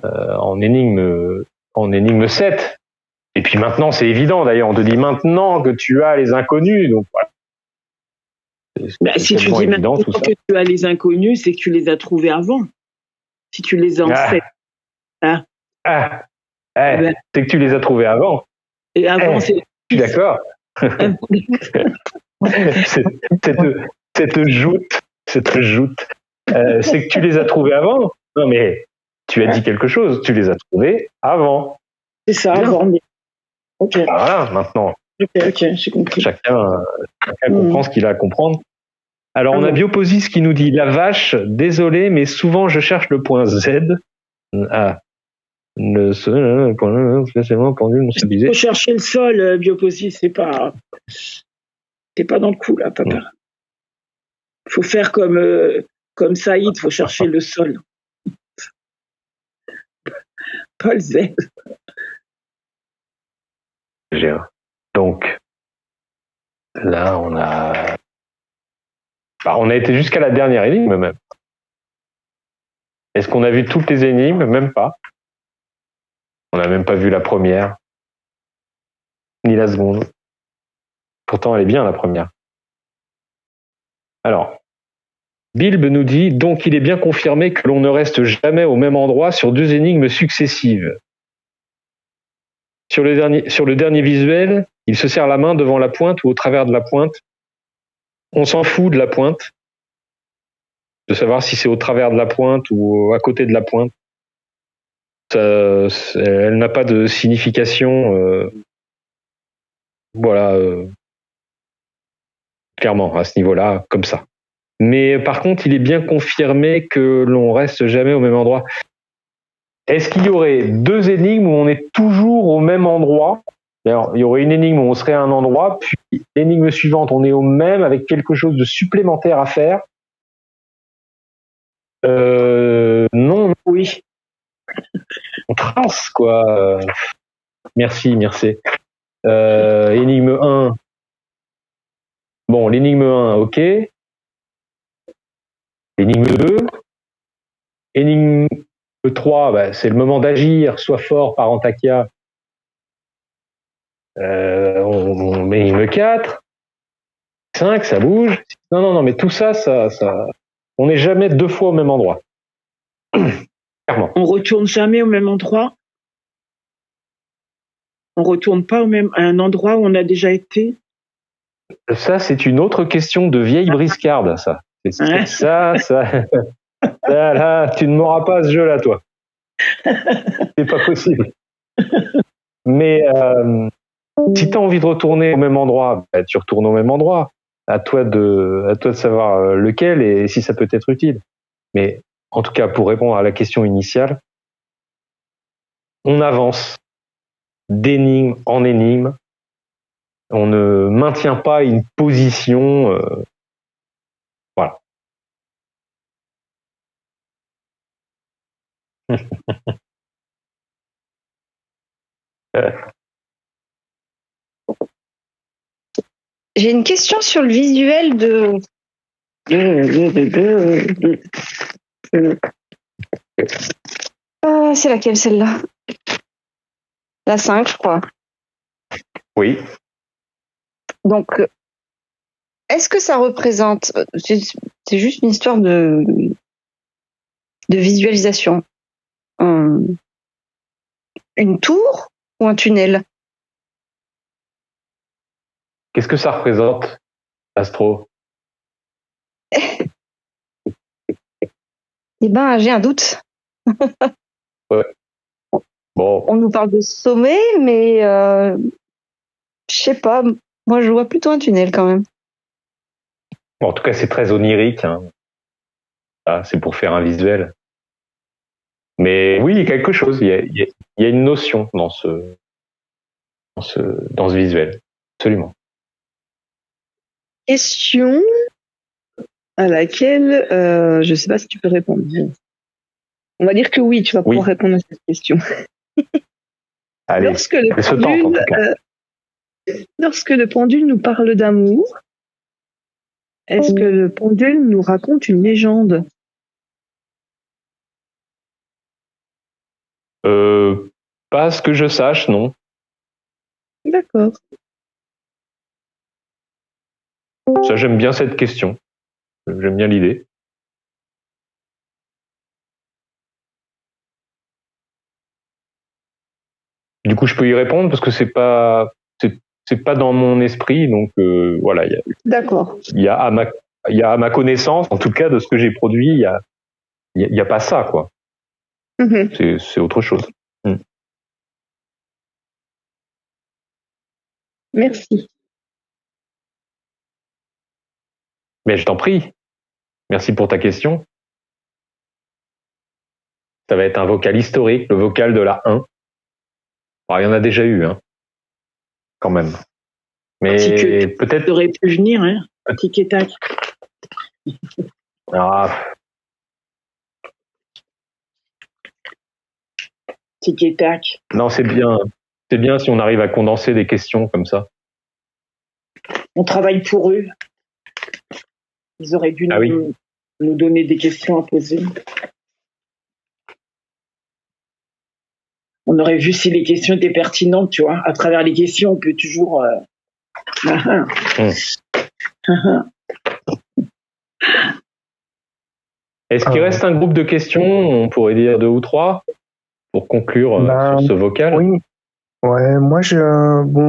Speaker 1: en énigme 7. Et puis maintenant, c'est évident, d'ailleurs, on te dit maintenant que tu as les inconnus. Donc, voilà.
Speaker 4: Si tu dis maintenant que tu as les inconnus, c'est que tu les as trouvés avant. Si tu les as en 7.
Speaker 1: C'est que tu les as trouvés avant.
Speaker 4: Et avant,
Speaker 1: je suis d'accord. cette joute, c'est que tu les as trouvés avant. Non, mais tu as dit quelque chose. Tu les as trouvés avant.
Speaker 4: C'est ça, avant. Ok.
Speaker 1: Voilà, maintenant.
Speaker 4: Ok, j'ai compris.
Speaker 1: Chacun comprend ce qu'il a à comprendre. Alors, on a Bioposis qui nous dit « La vache, désolé, mais souvent je cherche le point Z. » Le point spécialement pendu, non stabilisé.
Speaker 4: Il faut chercher le sol, Bioposis, c'est pas... T'es pas dans le coup, là, papa. Il faut faire comme Saïd, il faut chercher le sol. Pas le Z.
Speaker 1: Donc, là, on a été jusqu'à la dernière énigme, même. Est-ce qu'on a vu toutes les énigmes? Même pas. On n'a même pas vu la première. Ni la seconde. Pourtant, elle est bien, la première. Alors, Bilb nous dit « Donc, il est bien confirmé que l'on ne reste jamais au même endroit sur 2 énigmes successives. Sur le dernier visuel, il se serre la main devant la pointe ou au travers de la pointe. On s'en fout de la pointe, de savoir si c'est au travers de la pointe ou à côté de la pointe. Elle n'a pas de signification, clairement, à ce niveau-là, comme ça. Mais par contre, il est bien confirmé que l'on reste jamais au même endroit. Est-ce qu'il y aurait 2 énigmes où on est toujours au même endroit? Alors, il y aurait une énigme où on serait à un endroit, puis l'énigme suivante, on est au même avec quelque chose de supplémentaire à faire. Non, oui. On trace, quoi. Merci. Énigme 1. Bon, l'énigme 1, ok. Énigme 2. Énigme 3, c'est le moment d'agir, sois fort, Parantakia. Énigme 4. 5, ça bouge. Non, mais tout ça, on n'est jamais 2 fois au même endroit. Clairement.
Speaker 4: On retourne jamais au même endroit. On retourne pas à un endroit où on a déjà été.
Speaker 1: Ça, c'est une autre question de vieille briscarde, ça. Ça, là, tu ne m'auras pas à ce jeu-là, toi. C'est pas possible. Mais si tu as envie de retourner au même endroit, tu retournes au même endroit. À toi de savoir lequel et si ça peut être utile. Mais en tout cas, pour répondre à la question initiale, on avance d'énigme en énigme. On ne maintient pas une position. Voilà.
Speaker 2: J'ai une question sur le visuel de... c'est laquelle, celle-là? La 5, je crois.
Speaker 1: Oui.
Speaker 2: Donc, est-ce que ça représente... C'est juste une histoire de visualisation. Une tour ou un tunnel?
Speaker 1: Qu'est-ce que ça représente, Astro?
Speaker 2: Eh ben, j'ai un doute.
Speaker 1: Ouais. Bon.
Speaker 2: On nous parle de sommet, mais je sais pas. Moi, je vois plutôt un tunnel quand même.
Speaker 1: Bon, en tout cas, c'est très onirique. Hein. Ah, c'est pour faire un visuel. Mais oui, il y a quelque chose. Il y a une notion dans ce visuel. Absolument.
Speaker 3: Question à laquelle je ne sais pas si tu peux répondre. On va dire que oui, tu vas pouvoir répondre à cette question.
Speaker 1: Allez,
Speaker 3: lorsque le pendule nous parle d'amour, est-ce que le pendule nous raconte une légende?
Speaker 1: Pas à ce que je sache, non.
Speaker 3: D'accord.
Speaker 1: Ça, j'aime bien cette question. J'aime bien l'idée. Du coup, je peux y répondre parce que c'est pas dans mon esprit, donc voilà.
Speaker 3: D'accord.
Speaker 1: Il y a à ma connaissance, en tout cas de ce que j'ai produit, il y a pas ça, quoi.
Speaker 3: Mm-hmm.
Speaker 1: C'est autre chose.
Speaker 3: Merci.
Speaker 1: Mais je t'en prie. Merci pour ta question. Ça va être un vocal historique, le vocal de la 1. Alors, il y en a déjà eu, hein, quand même. Mais peut-être.
Speaker 4: Tu aurais pu venir, hein, tic et tac.
Speaker 1: Ah.
Speaker 4: Tic et tac.
Speaker 1: Non, c'est bien. C'est bien si on arrive à condenser des questions comme ça.
Speaker 4: On travaille pour eux. Ils auraient dû nous donner des questions à poser. On aurait vu si les questions étaient pertinentes, tu vois. À travers les questions, on peut toujours...
Speaker 1: Est-ce qu'il reste un groupe de questions? On pourrait dire 2 ou 3 pour conclure sur ce vocal.
Speaker 5: Oui. Ouais, moi,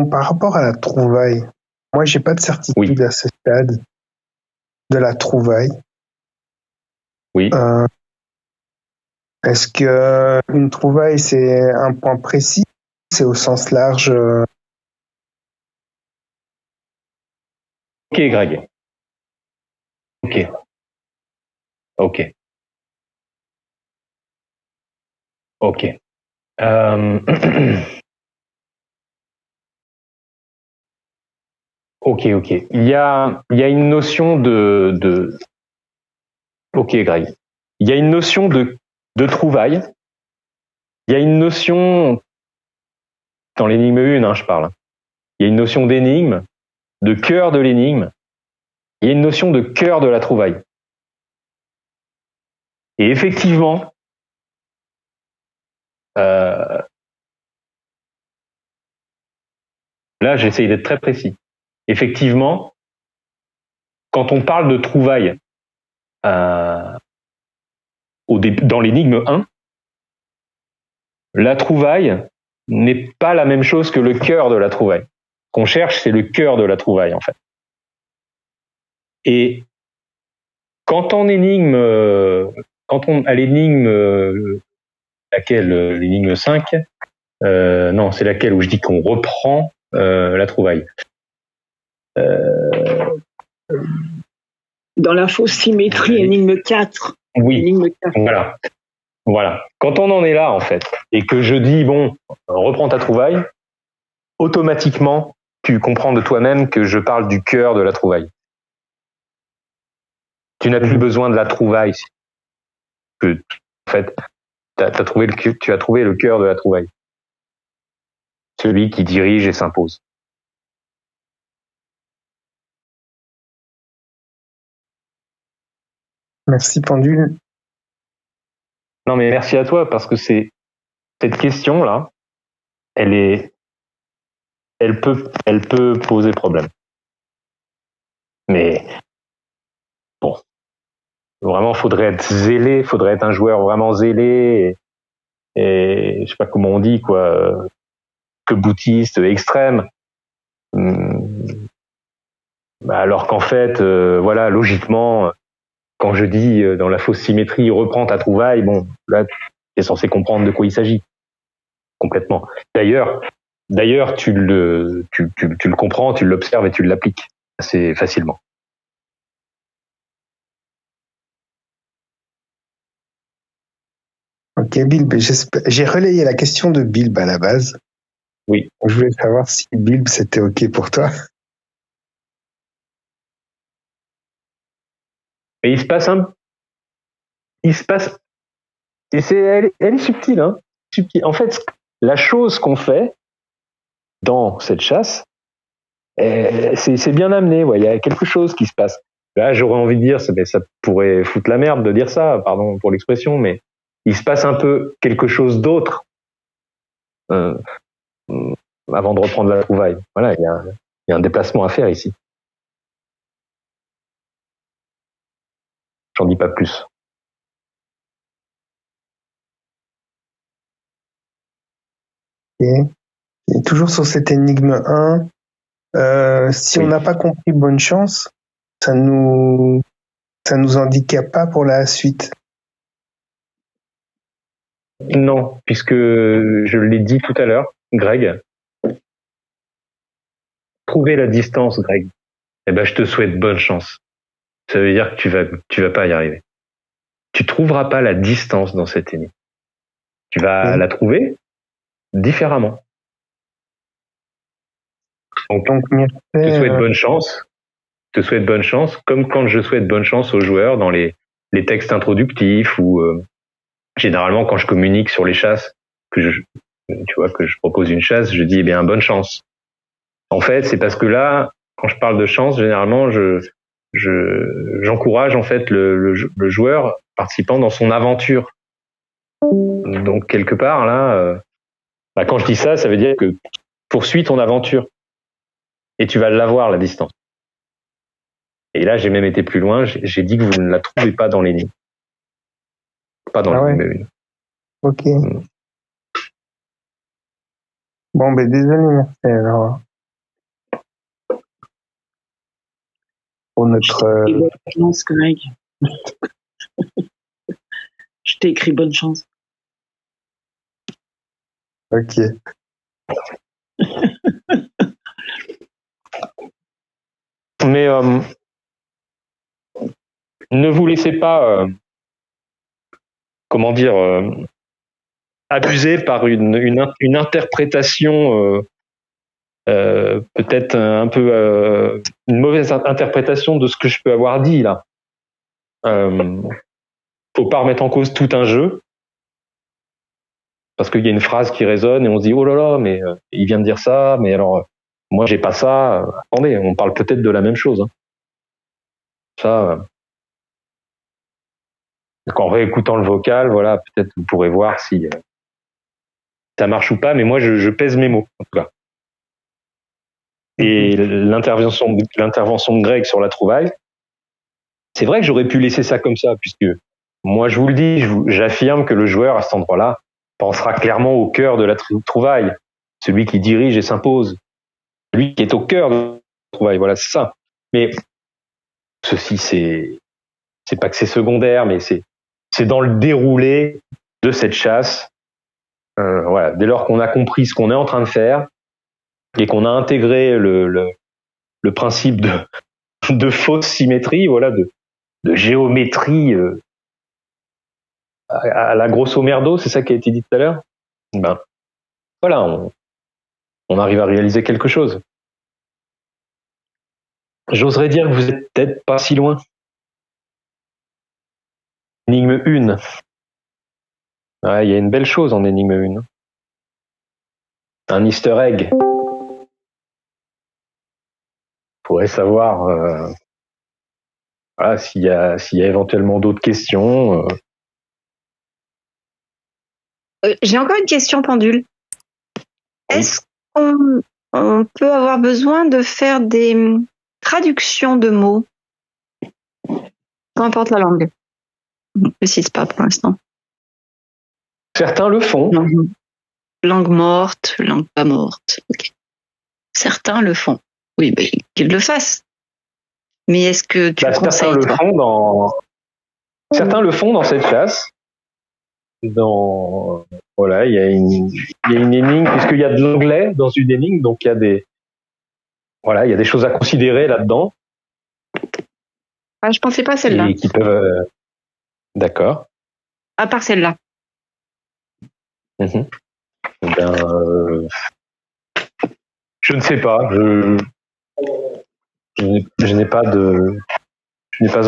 Speaker 5: par rapport à la trouvaille, moi, j'ai pas de certitude à ce stade de la trouvaille.
Speaker 1: Oui.
Speaker 5: Est-ce que une trouvaille, c'est un point précis? C'est au sens large?
Speaker 1: Ok, Greg. Ok. Ok. Ok. Il y a une notion de. Ok, Greg. Il y a une notion de trouvaille. Il y a une notion dans l'énigme 1, hein, je parle. Il y a une notion d'énigme, de cœur de l'énigme. Il y a une notion de cœur de la trouvaille. Et effectivement, là, j'essaye d'être très précis. Effectivement, quand on parle de trouvaille dans l'énigme 1, la trouvaille n'est pas la même chose que le cœur de la trouvaille. Ce qu'on cherche, c'est le cœur de la trouvaille, en fait. Et quand à l'énigme, laquelle, l'énigme 5, non, c'est laquelle où je dis qu'on reprend la trouvaille.
Speaker 4: Dans la fausse symétrie, énigme 4.
Speaker 1: Oui,
Speaker 4: énigme 4.
Speaker 1: Voilà. Quand on en est là, en fait, et que je dis, bon, reprends ta trouvaille, automatiquement, tu comprends de toi-même que je parle du cœur de la trouvaille. Tu n'as plus besoin de la trouvaille. En fait, tu as trouvé le cœur de la trouvaille. Celui qui dirige et s'impose.
Speaker 5: Merci, Pendule.
Speaker 1: Non, mais merci à toi, parce que cette question-là, elle peut poser problème. Mais bon, vraiment, faudrait être zélé, faudrait être un joueur vraiment zélé et je sais pas comment on dit, quoi, que boutiste, extrême. Alors qu'en fait, voilà, logiquement, quand je dis dans la fausse symétrie, reprends ta trouvaille, bon, là, tu es censé comprendre de quoi il s'agit. Complètement. D'ailleurs, tu le comprends, tu l'observes et tu l'appliques assez facilement.
Speaker 5: Ok, Bilb, j'ai relayé la question de Bilb à la base.
Speaker 1: Oui.
Speaker 5: Je voulais savoir si Bilb, c'était ok pour toi.
Speaker 1: Et il se passe. Et elle est subtile, hein. Subtile. En fait, la chose qu'on fait dans cette chasse, c'est bien amené. Ouais. Il y a quelque chose qui se passe. Là, j'aurais envie de dire, ça pourrait foutre la merde de dire ça, pardon pour l'expression, mais il se passe un peu quelque chose d'autre avant de reprendre la trouvaille. Voilà, il y a un déplacement à faire ici. J'en dis pas plus.
Speaker 5: Et toujours sur cette énigme 1, si on n'a pas compris bonne chance, ça nous handicape pas pour la suite.
Speaker 1: Non, puisque je l'ai dit tout à l'heure, Greg, trouver la distance, Greg, eh ben, je te souhaite bonne chance. Ça veut dire que tu vas pas y arriver. Tu trouveras pas la distance dans cette énigme. Tu vas la trouver différemment. Donc je te souhaite bonne chance. Je te souhaite bonne chance, comme quand je souhaite bonne chance aux joueurs dans les textes introductifs ou généralement quand je communique sur les chasses, que je propose une chasse, je dis eh bien bonne chance. En fait, c'est parce que là, quand je parle de chance, généralement, j'encourage en fait le joueur participant dans son aventure. Donc quelque part là, quand je dis ça, ça veut dire que poursuis ton aventure et tu vas l'avoir la distance. Et là, j'ai même été plus loin. J'ai dit que vous ne la trouvez pas dans l'énigme, pas dans l'énigme
Speaker 5: 1. Ok. Bon, ben désolé, merci alors. Pour notre.
Speaker 4: Bonne chance, Greg. Je t'ai écrit bonne chance.
Speaker 5: Ok.
Speaker 1: Mais ne vous laissez pas, abuser par une interprétation, peut-être un peu une mauvaise interprétation de ce que je peux avoir dit là. Faut pas remettre en cause tout un jeu. Parce qu'il y a une phrase qui résonne et on se dit oh là là, mais il vient de dire ça, mais alors moi j'ai pas ça. Attendez, on parle peut-être de la même chose. Hein. Ça, en réécoutant le vocal, voilà, peut-être vous pourrez voir si ça marche ou pas. Mais moi je pèse mes mots en tout cas. Et l'intervention de Greg sur la trouvaille, c'est vrai que j'aurais pu laisser ça comme ça, puisque moi je vous le dis, j'affirme que le joueur à cet endroit-là pensera clairement au cœur de la trouvaille, celui qui dirige et s'impose, celui qui est au cœur de la trouvaille, voilà, c'est ça. Mais ceci, c'est pas que c'est secondaire, mais c'est dans le déroulé de cette chasse. Voilà, dès lors qu'on a compris ce qu'on est en train de faire et qu'on a intégré le principe de fausse symétrie, voilà, de géométrie à la grosso merdo, c'est ça qui a été dit tout à l'heure. Ben voilà, on arrive à réaliser quelque chose. J'oserais dire que vous êtes peut-être pas si loin. Énigme 1. Ouais, il y a une belle chose en énigme 1. Un easter egg. Faudrait savoir voilà, s'il y a éventuellement d'autres questions.
Speaker 2: J'ai encore une question, Pendule. Est-ce qu'on peut avoir besoin de faire des traductions de mots, peu importe la langue? Je ne précise pas pour l'instant.
Speaker 1: Certains le font.
Speaker 2: Langue morte, langue pas morte. Okay. Certains le font. Oui, mais qu'ils le fassent. Mais est-ce que tu conseilles,
Speaker 1: certains le font dans cette chasse. Voilà, il y a une énigme, puisqu'il y a de l'anglais dans une énigme, donc il y a des choses à considérer là-dedans.
Speaker 2: Ah, je pensais pas à celle-là.
Speaker 1: Et qui peuvent. D'accord.
Speaker 2: À part celle-là.
Speaker 1: Mhm. Ben, je ne sais pas. Je n'ai pas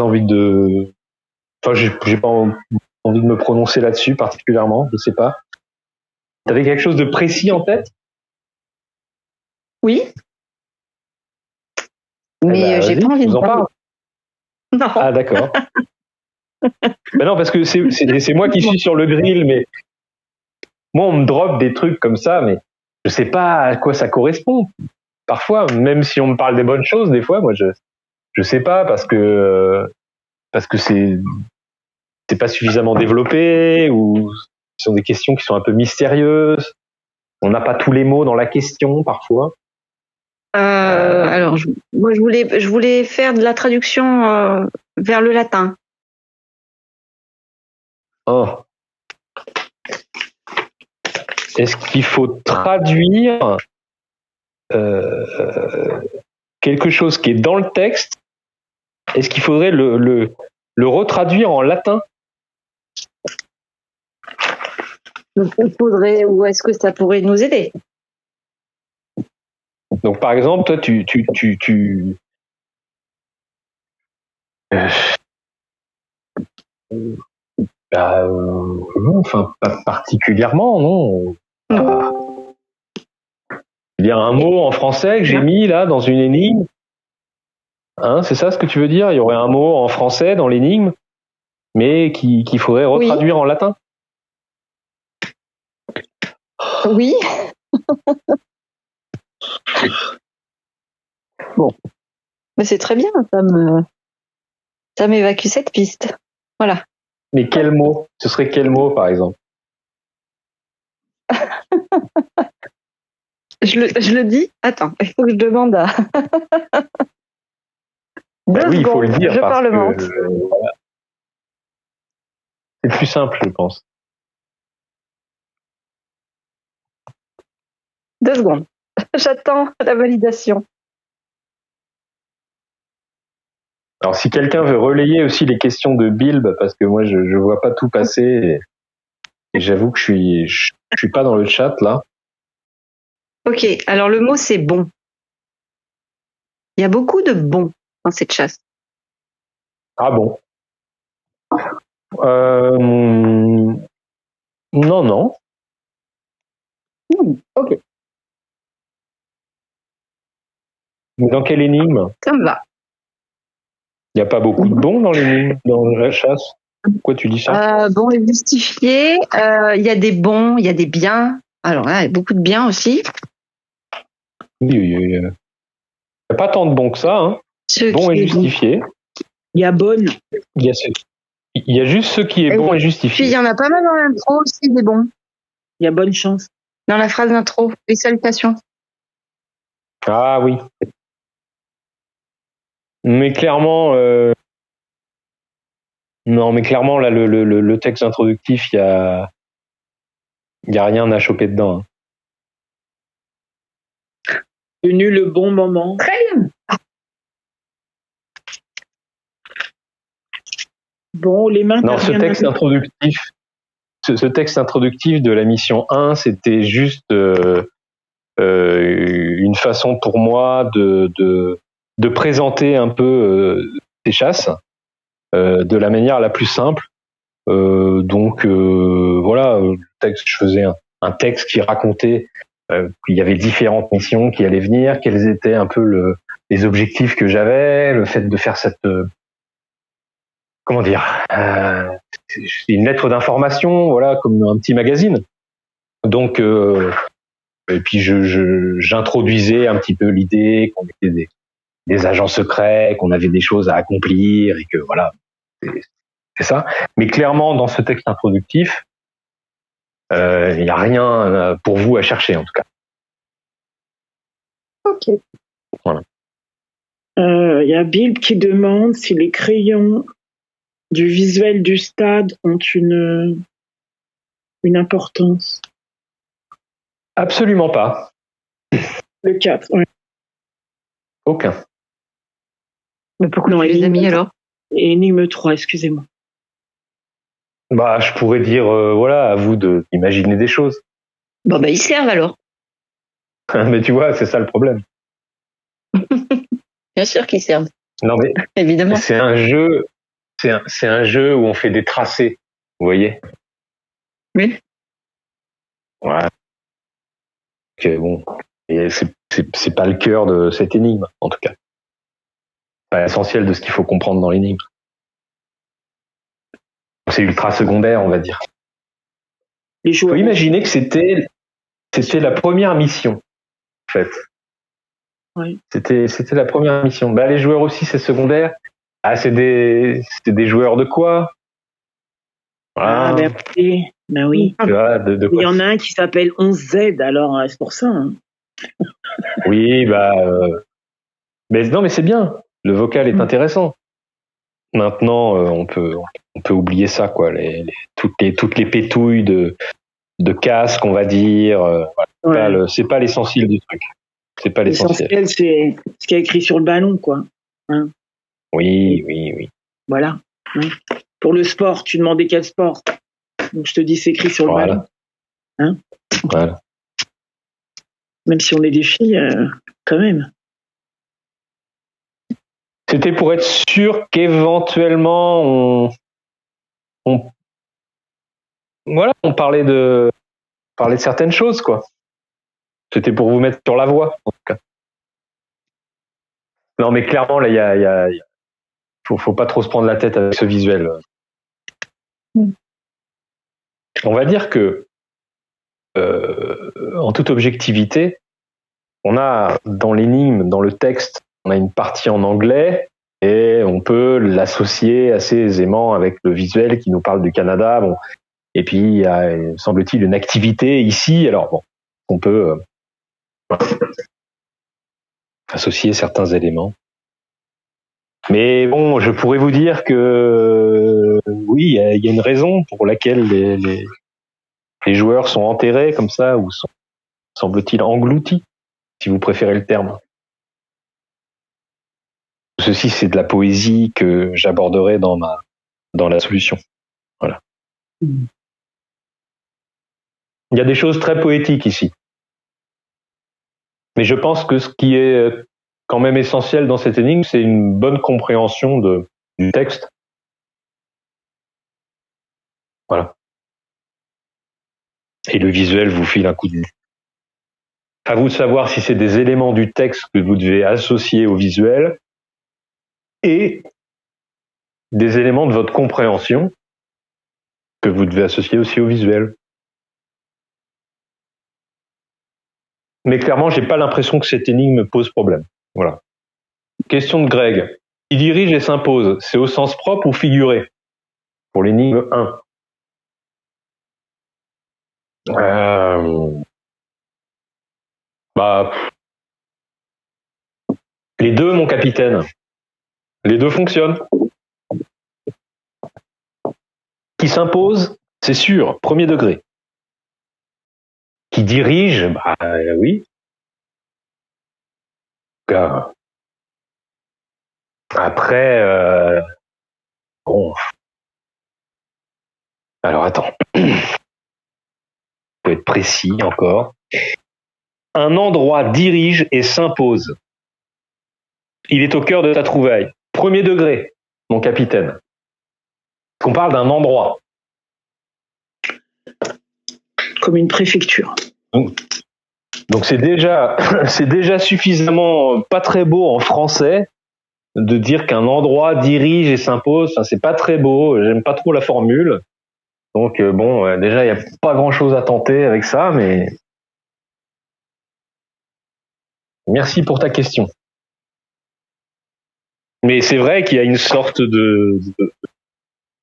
Speaker 1: envie de. Enfin, j'ai pas envie de me prononcer là-dessus particulièrement. Je sais pas. T'avais quelque chose de précis en tête?
Speaker 2: Oui. Mais j'ai pas envie de
Speaker 1: en parler.
Speaker 2: Non.
Speaker 1: Ah d'accord. Ben non, parce que c'est moi qui suis sur le grill, mais moi on me drop des trucs comme ça, mais je sais pas à quoi ça correspond. Parfois, même si on me parle des bonnes choses, des fois, moi je sais pas parce que c'est pas suffisamment développé ou ce sont des questions qui sont un peu mystérieuses. On n'a pas tous les mots dans la question parfois.
Speaker 2: Alors, moi, je voulais faire de la traduction vers le latin.
Speaker 1: Oh. Est-ce qu'il faut traduire quelque chose qui est dans le texte? Est-ce qu'il faudrait le retraduire en latin?
Speaker 2: Il faudrait, ou est-ce que ça pourrait nous aider?
Speaker 1: Donc, par exemple, toi, non, enfin, pas particulièrement, non. Il y a un mot en français que j'ai mis là dans une énigme. Hein, c'est ça ce que tu veux dire? Il y aurait un mot en français dans l'énigme, mais qu'il faudrait retraduire en latin?
Speaker 2: Oui. Bon. Mais c'est très bien, ça m'évacue cette piste. Voilà.
Speaker 1: Mais quel mot? Ce serait quel mot, par exemple?
Speaker 2: Je le dis. Attends, il faut que je demande à.
Speaker 1: Oui, il faut le dire.
Speaker 2: Je parlemente.
Speaker 1: Voilà. C'est plus simple, je pense.
Speaker 2: 2 secondes. J'attends la validation.
Speaker 1: Alors, si quelqu'un veut relayer aussi les questions de Bilb, parce que moi, je vois pas tout passer, et j'avoue que je suis pas dans le chat, là.
Speaker 2: Ok, alors le mot, c'est bon. Il y a beaucoup de bons dans cette chasse.
Speaker 1: Ah bon? Non.
Speaker 2: Ok.
Speaker 1: Mais dans quelle énigme?
Speaker 2: Ça me va.
Speaker 1: Il n'y a pas beaucoup de bons dans l'énigme, dans la chasse? Pourquoi tu dis ça?
Speaker 2: Bon et justifié. Il y a des bons, il y a des biens. Alors là, il y a beaucoup de biens aussi.
Speaker 1: Oui, il n'y a pas tant de bons que ça. Hein. Bon et justifié.
Speaker 4: Il y a bonne.
Speaker 1: Il y a juste ce qui est bon et justifié.
Speaker 2: Puis il y en a pas mal dans l'intro aussi, des bons.
Speaker 4: Il y a bonne chance.
Speaker 2: Dans la phrase d'intro, les salutations.
Speaker 1: Ah oui. Mais clairement, non, mais clairement, là, le texte introductif, il y a rien à choper dedans. Hein.
Speaker 4: Venu le bon moment.
Speaker 2: Très bien.
Speaker 4: Bon, les mains.
Speaker 1: Non, ce texte introductif de la mission 1, c'était juste une façon pour moi de présenter un peu ces chasses de la manière la plus simple. Donc voilà, le texte, je faisais un texte qui racontait qu'il y avait différentes missions qui allaient venir, quels étaient un peu les objectifs que j'avais, le fait de faire cette comment dire, c'est une lettre d'information, voilà, comme un petit magazine. Donc et puis j'introduisais un petit peu l'idée qu'on était des agents secrets, qu'on avait des choses à accomplir et que voilà, c'est ça. Mais clairement, dans ce texte introductif, il n'y a rien pour vous à chercher en tout cas.
Speaker 2: Ok.
Speaker 1: Voilà.
Speaker 4: Y a Bill qui demande si les crayons du visuel du stade ont une importance.
Speaker 1: Absolument pas.
Speaker 4: Le 4, oui.
Speaker 1: Aucun.
Speaker 2: Mais pourquoi tu les as mis alors?
Speaker 4: Énigme 3, excusez-moi.
Speaker 1: Bah, je pourrais dire, voilà, à vous d'imaginer des choses.
Speaker 2: Bon, bah, ils servent alors.
Speaker 1: Mais tu vois, c'est ça le problème.
Speaker 2: Bien sûr qu'ils servent.
Speaker 1: Non, mais
Speaker 2: évidemment.
Speaker 1: C'est un jeu où on fait des tracés, vous voyez.
Speaker 2: Oui.
Speaker 1: Ouais. Ok, bon. Et c'est pas le cœur de cette énigme, en tout cas. Pas l'essentiel de ce qu'il faut comprendre dans l'énigme. C'est ultra secondaire, on va dire. Il faut imaginer que c'était la première mission, en fait.
Speaker 4: Oui.
Speaker 1: C'était la première mission. Bah, les joueurs aussi, c'est secondaire. Ah, c'est des joueurs de quoi?
Speaker 4: Ah, ben oui. Ben oui.
Speaker 1: Tu vois, de quoi?
Speaker 4: Il y en a un qui s'appelle 11Z, alors c'est pour ça. Hein.
Speaker 1: Oui, bah. Mais non, mais c'est bien. Le vocal est intéressant. Maintenant, on peut oublier ça, quoi. Toutes les pétouilles de casque, on va dire. Ouais. C'est pas l'essentiel du truc. C'est pas l'essentiel.
Speaker 4: L'essentiel, c'est ce qu'il y a écrit sur le ballon, quoi. Hein.
Speaker 1: Oui.
Speaker 4: Voilà. Hein. Pour le sport, tu demandais quel sport. Donc je te dis, c'est écrit sur le ballon. Hein.
Speaker 1: Voilà.
Speaker 4: Même si on est des filles, quand même.
Speaker 1: C'était pour être sûr qu'éventuellement on parlait de certaines choses, quoi. C'était pour vous mettre sur la voie, en tout cas. Non, mais clairement, là, faut pas trop se prendre la tête avec ce visuel. On va dire que, en toute objectivité, on a dans l'énigme, dans le texte, on a une partie en anglais et on peut l'associer assez aisément avec le visuel qui nous parle du Canada. Bon, et puis il y a, semble-t-il, une activité ici. Alors bon, on peut associer certains éléments. Mais bon, je pourrais vous dire que oui, il y a une raison pour laquelle les joueurs sont enterrés comme ça ou sont, semble-t-il, engloutis, si vous préférez le terme. Ceci, c'est de la poésie que j'aborderai dans la solution. Voilà. Il y a des choses très poétiques ici. Mais je pense que ce qui est quand même essentiel dans cette énigme, c'est une bonne compréhension du texte. Voilà. Et le visuel vous file un coup de vue. À vous de savoir si c'est des éléments du texte que vous devez associer au visuel et des éléments de votre compréhension que vous devez associer aussi au visuel. Mais clairement, j'ai pas l'impression que cette énigme pose problème. Voilà. Question de Greg. Qui dirige et s'impose, c'est au sens propre ou figuré pour l'énigme 1? Les deux, mon capitaine. Les deux fonctionnent. Qui s'impose, c'est sûr, premier degré. Qui dirige, oui. Après, bon. Alors attends. Faut être précis encore. Un endroit dirige et s'impose. Il est au cœur de ta trouvaille. Premier degré, mon capitaine. On parle d'un endroit.
Speaker 4: Comme une préfecture.
Speaker 1: Donc c'est déjà suffisamment pas très beau en français de dire qu'un endroit dirige et s'impose. Enfin, c'est pas très beau. J'aime pas trop la formule. Donc bon, déjà il y a pas grand chose à tenter avec ça, mais merci pour ta question. Mais c'est vrai qu'il y a une sorte de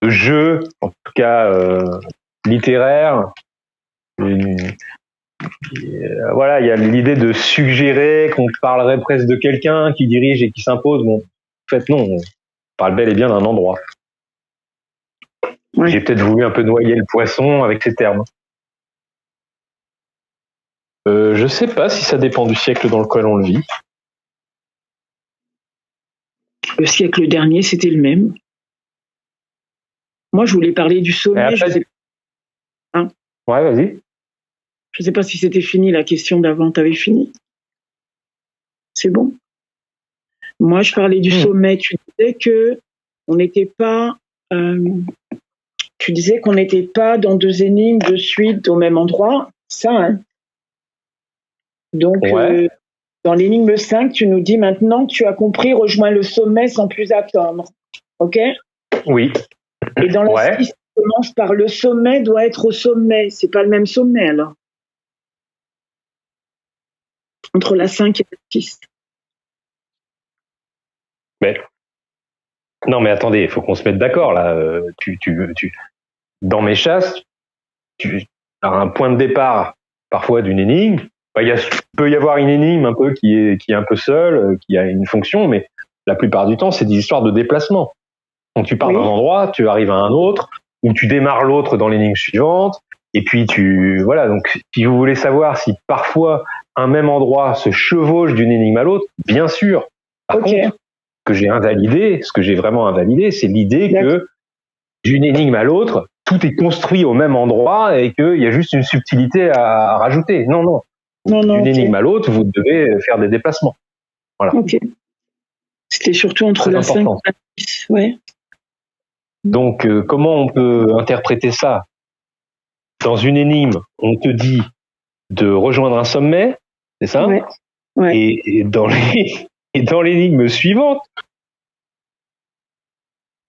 Speaker 1: jeu, en tout cas littéraire. Voilà, il y a l'idée de suggérer qu'on parlerait presque de quelqu'un qui dirige et qui s'impose. Bon, en fait non, on parle bel et bien d'un endroit. Oui. J'ai peut-être voulu un peu noyer le poisson avec ces termes. Je sais pas si ça dépend du siècle dans lequel on le vit.
Speaker 4: Le siècle dernier, c'était le même. Moi, je voulais parler du sommet.
Speaker 1: Après, ouais, vas-y.
Speaker 4: Je sais pas si c'était fini la question d'avant. T'avais fini? C'est bon. Moi, je parlais du sommet. Tu disais que on n'était pas. Tu disais qu'on n'était pas dans 2 énigmes de suite au même endroit. Ça, hein. Donc, dans l'énigme 5, tu nous dis maintenant que tu as compris, rejoins le sommet sans plus attendre. OK?
Speaker 1: Oui.
Speaker 4: Et dans la 6, tu commences par le sommet doit être au sommet. C'est pas le même sommet, alors. Entre la 5 et la 6.
Speaker 1: Mais... Non, mais attendez, il faut qu'on se mette d'accord, là. Dans mes chasses, tu as un point de départ, parfois, d'une énigme. Il peut y avoir une énigme un peu qui est un peu seule, qui a une fonction, mais la plupart du temps, c'est des histoires de déplacement. Donc tu pars d'un endroit, tu arrives à un autre, ou tu démarres l'autre dans l'énigme suivante, et puis voilà. Donc si vous voulez savoir si parfois un même endroit se chevauche d'une énigme à l'autre, bien sûr. Par contre, ce que j'ai vraiment invalidé, c'est l'idée que d'une énigme à l'autre, tout est construit au même endroit et qu'il y a juste une subtilité à rajouter. Non. D'une énigme à l'autre, vous devez faire des déplacements. Voilà.
Speaker 4: Ok. C'était surtout entre la 5 et la 6. Ouais.
Speaker 1: Donc, comment on peut interpréter ça? Dans une énigme, on te dit de rejoindre un sommet, c'est ça?
Speaker 4: Ouais.
Speaker 1: Et dans l'énigme suivante,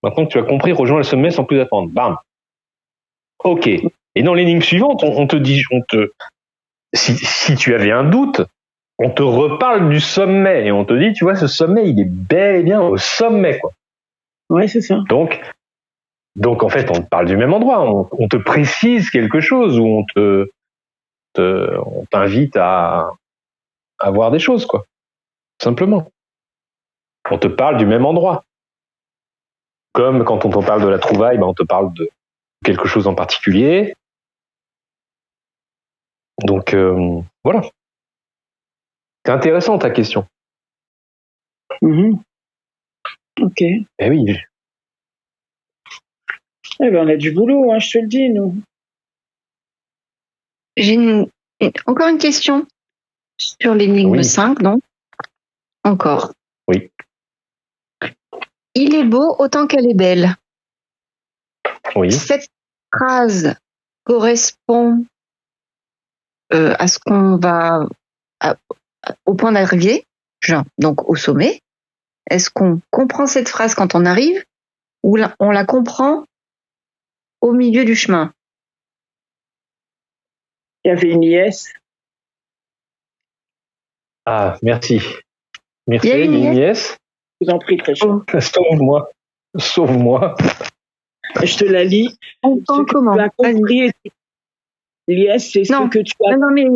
Speaker 1: maintenant que tu as compris, rejoins le sommet sans plus attendre. Bam. Ok. Et dans l'énigme suivante, on te dit, si tu avais un doute, on te reparle du sommet et on te dit, tu vois, ce sommet, il est bel et bien au sommet, quoi.
Speaker 4: Ouais, c'est ça.
Speaker 1: Donc en fait, on te parle du même endroit. On te précise quelque chose ou on t'invite à voir des choses, quoi. Simplement. On te parle du même endroit. Comme quand on te parle de la trouvaille, on te parle de quelque chose en particulier. Donc voilà. C'est intéressant ta question.
Speaker 4: Ok.
Speaker 1: Eh oui.
Speaker 4: On a du boulot, hein, je te le dis, nous.
Speaker 2: J'ai encore une question sur l'énigme 5, donc. Encore.
Speaker 1: Oui.
Speaker 2: Il est beau autant qu'elle est belle.
Speaker 1: Oui.
Speaker 2: Cette phrase correspond à ce qu'on va au point d'arrivée, donc au sommet. Est-ce qu'on comprend cette phrase quand on arrive ou on la comprend au milieu du chemin?
Speaker 4: Il y avait une IS.
Speaker 1: Ah, merci. Merci,
Speaker 2: il y a une
Speaker 1: IS.
Speaker 4: Je vous en prie, très cher.
Speaker 1: Sauve-moi.
Speaker 4: Je te la lis.
Speaker 2: Comment?
Speaker 4: Tu as compris. L'IS, c'est ce que tu as.
Speaker 2: Non, mais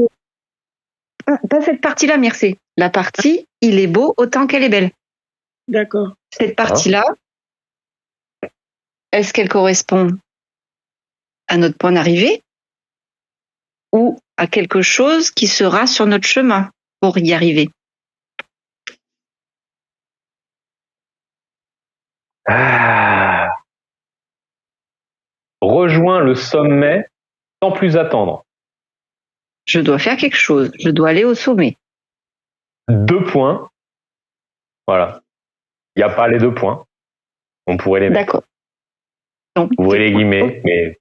Speaker 2: pas cette partie-là, merci. La partie, il est beau autant qu'elle est belle.
Speaker 4: D'accord.
Speaker 2: Cette partie-là, est-ce qu'elle correspond à notre point d'arrivée ou à quelque chose qui sera sur notre chemin pour y arriver?
Speaker 1: Rejoins le sommet sans plus attendre.
Speaker 2: Je dois faire quelque chose. Je dois aller au sommet.
Speaker 1: 2 points. Voilà. Il n'y a pas les 2 points. On pourrait les mettre.
Speaker 2: D'accord. Donc,
Speaker 1: vous pouvez les guillemets, mais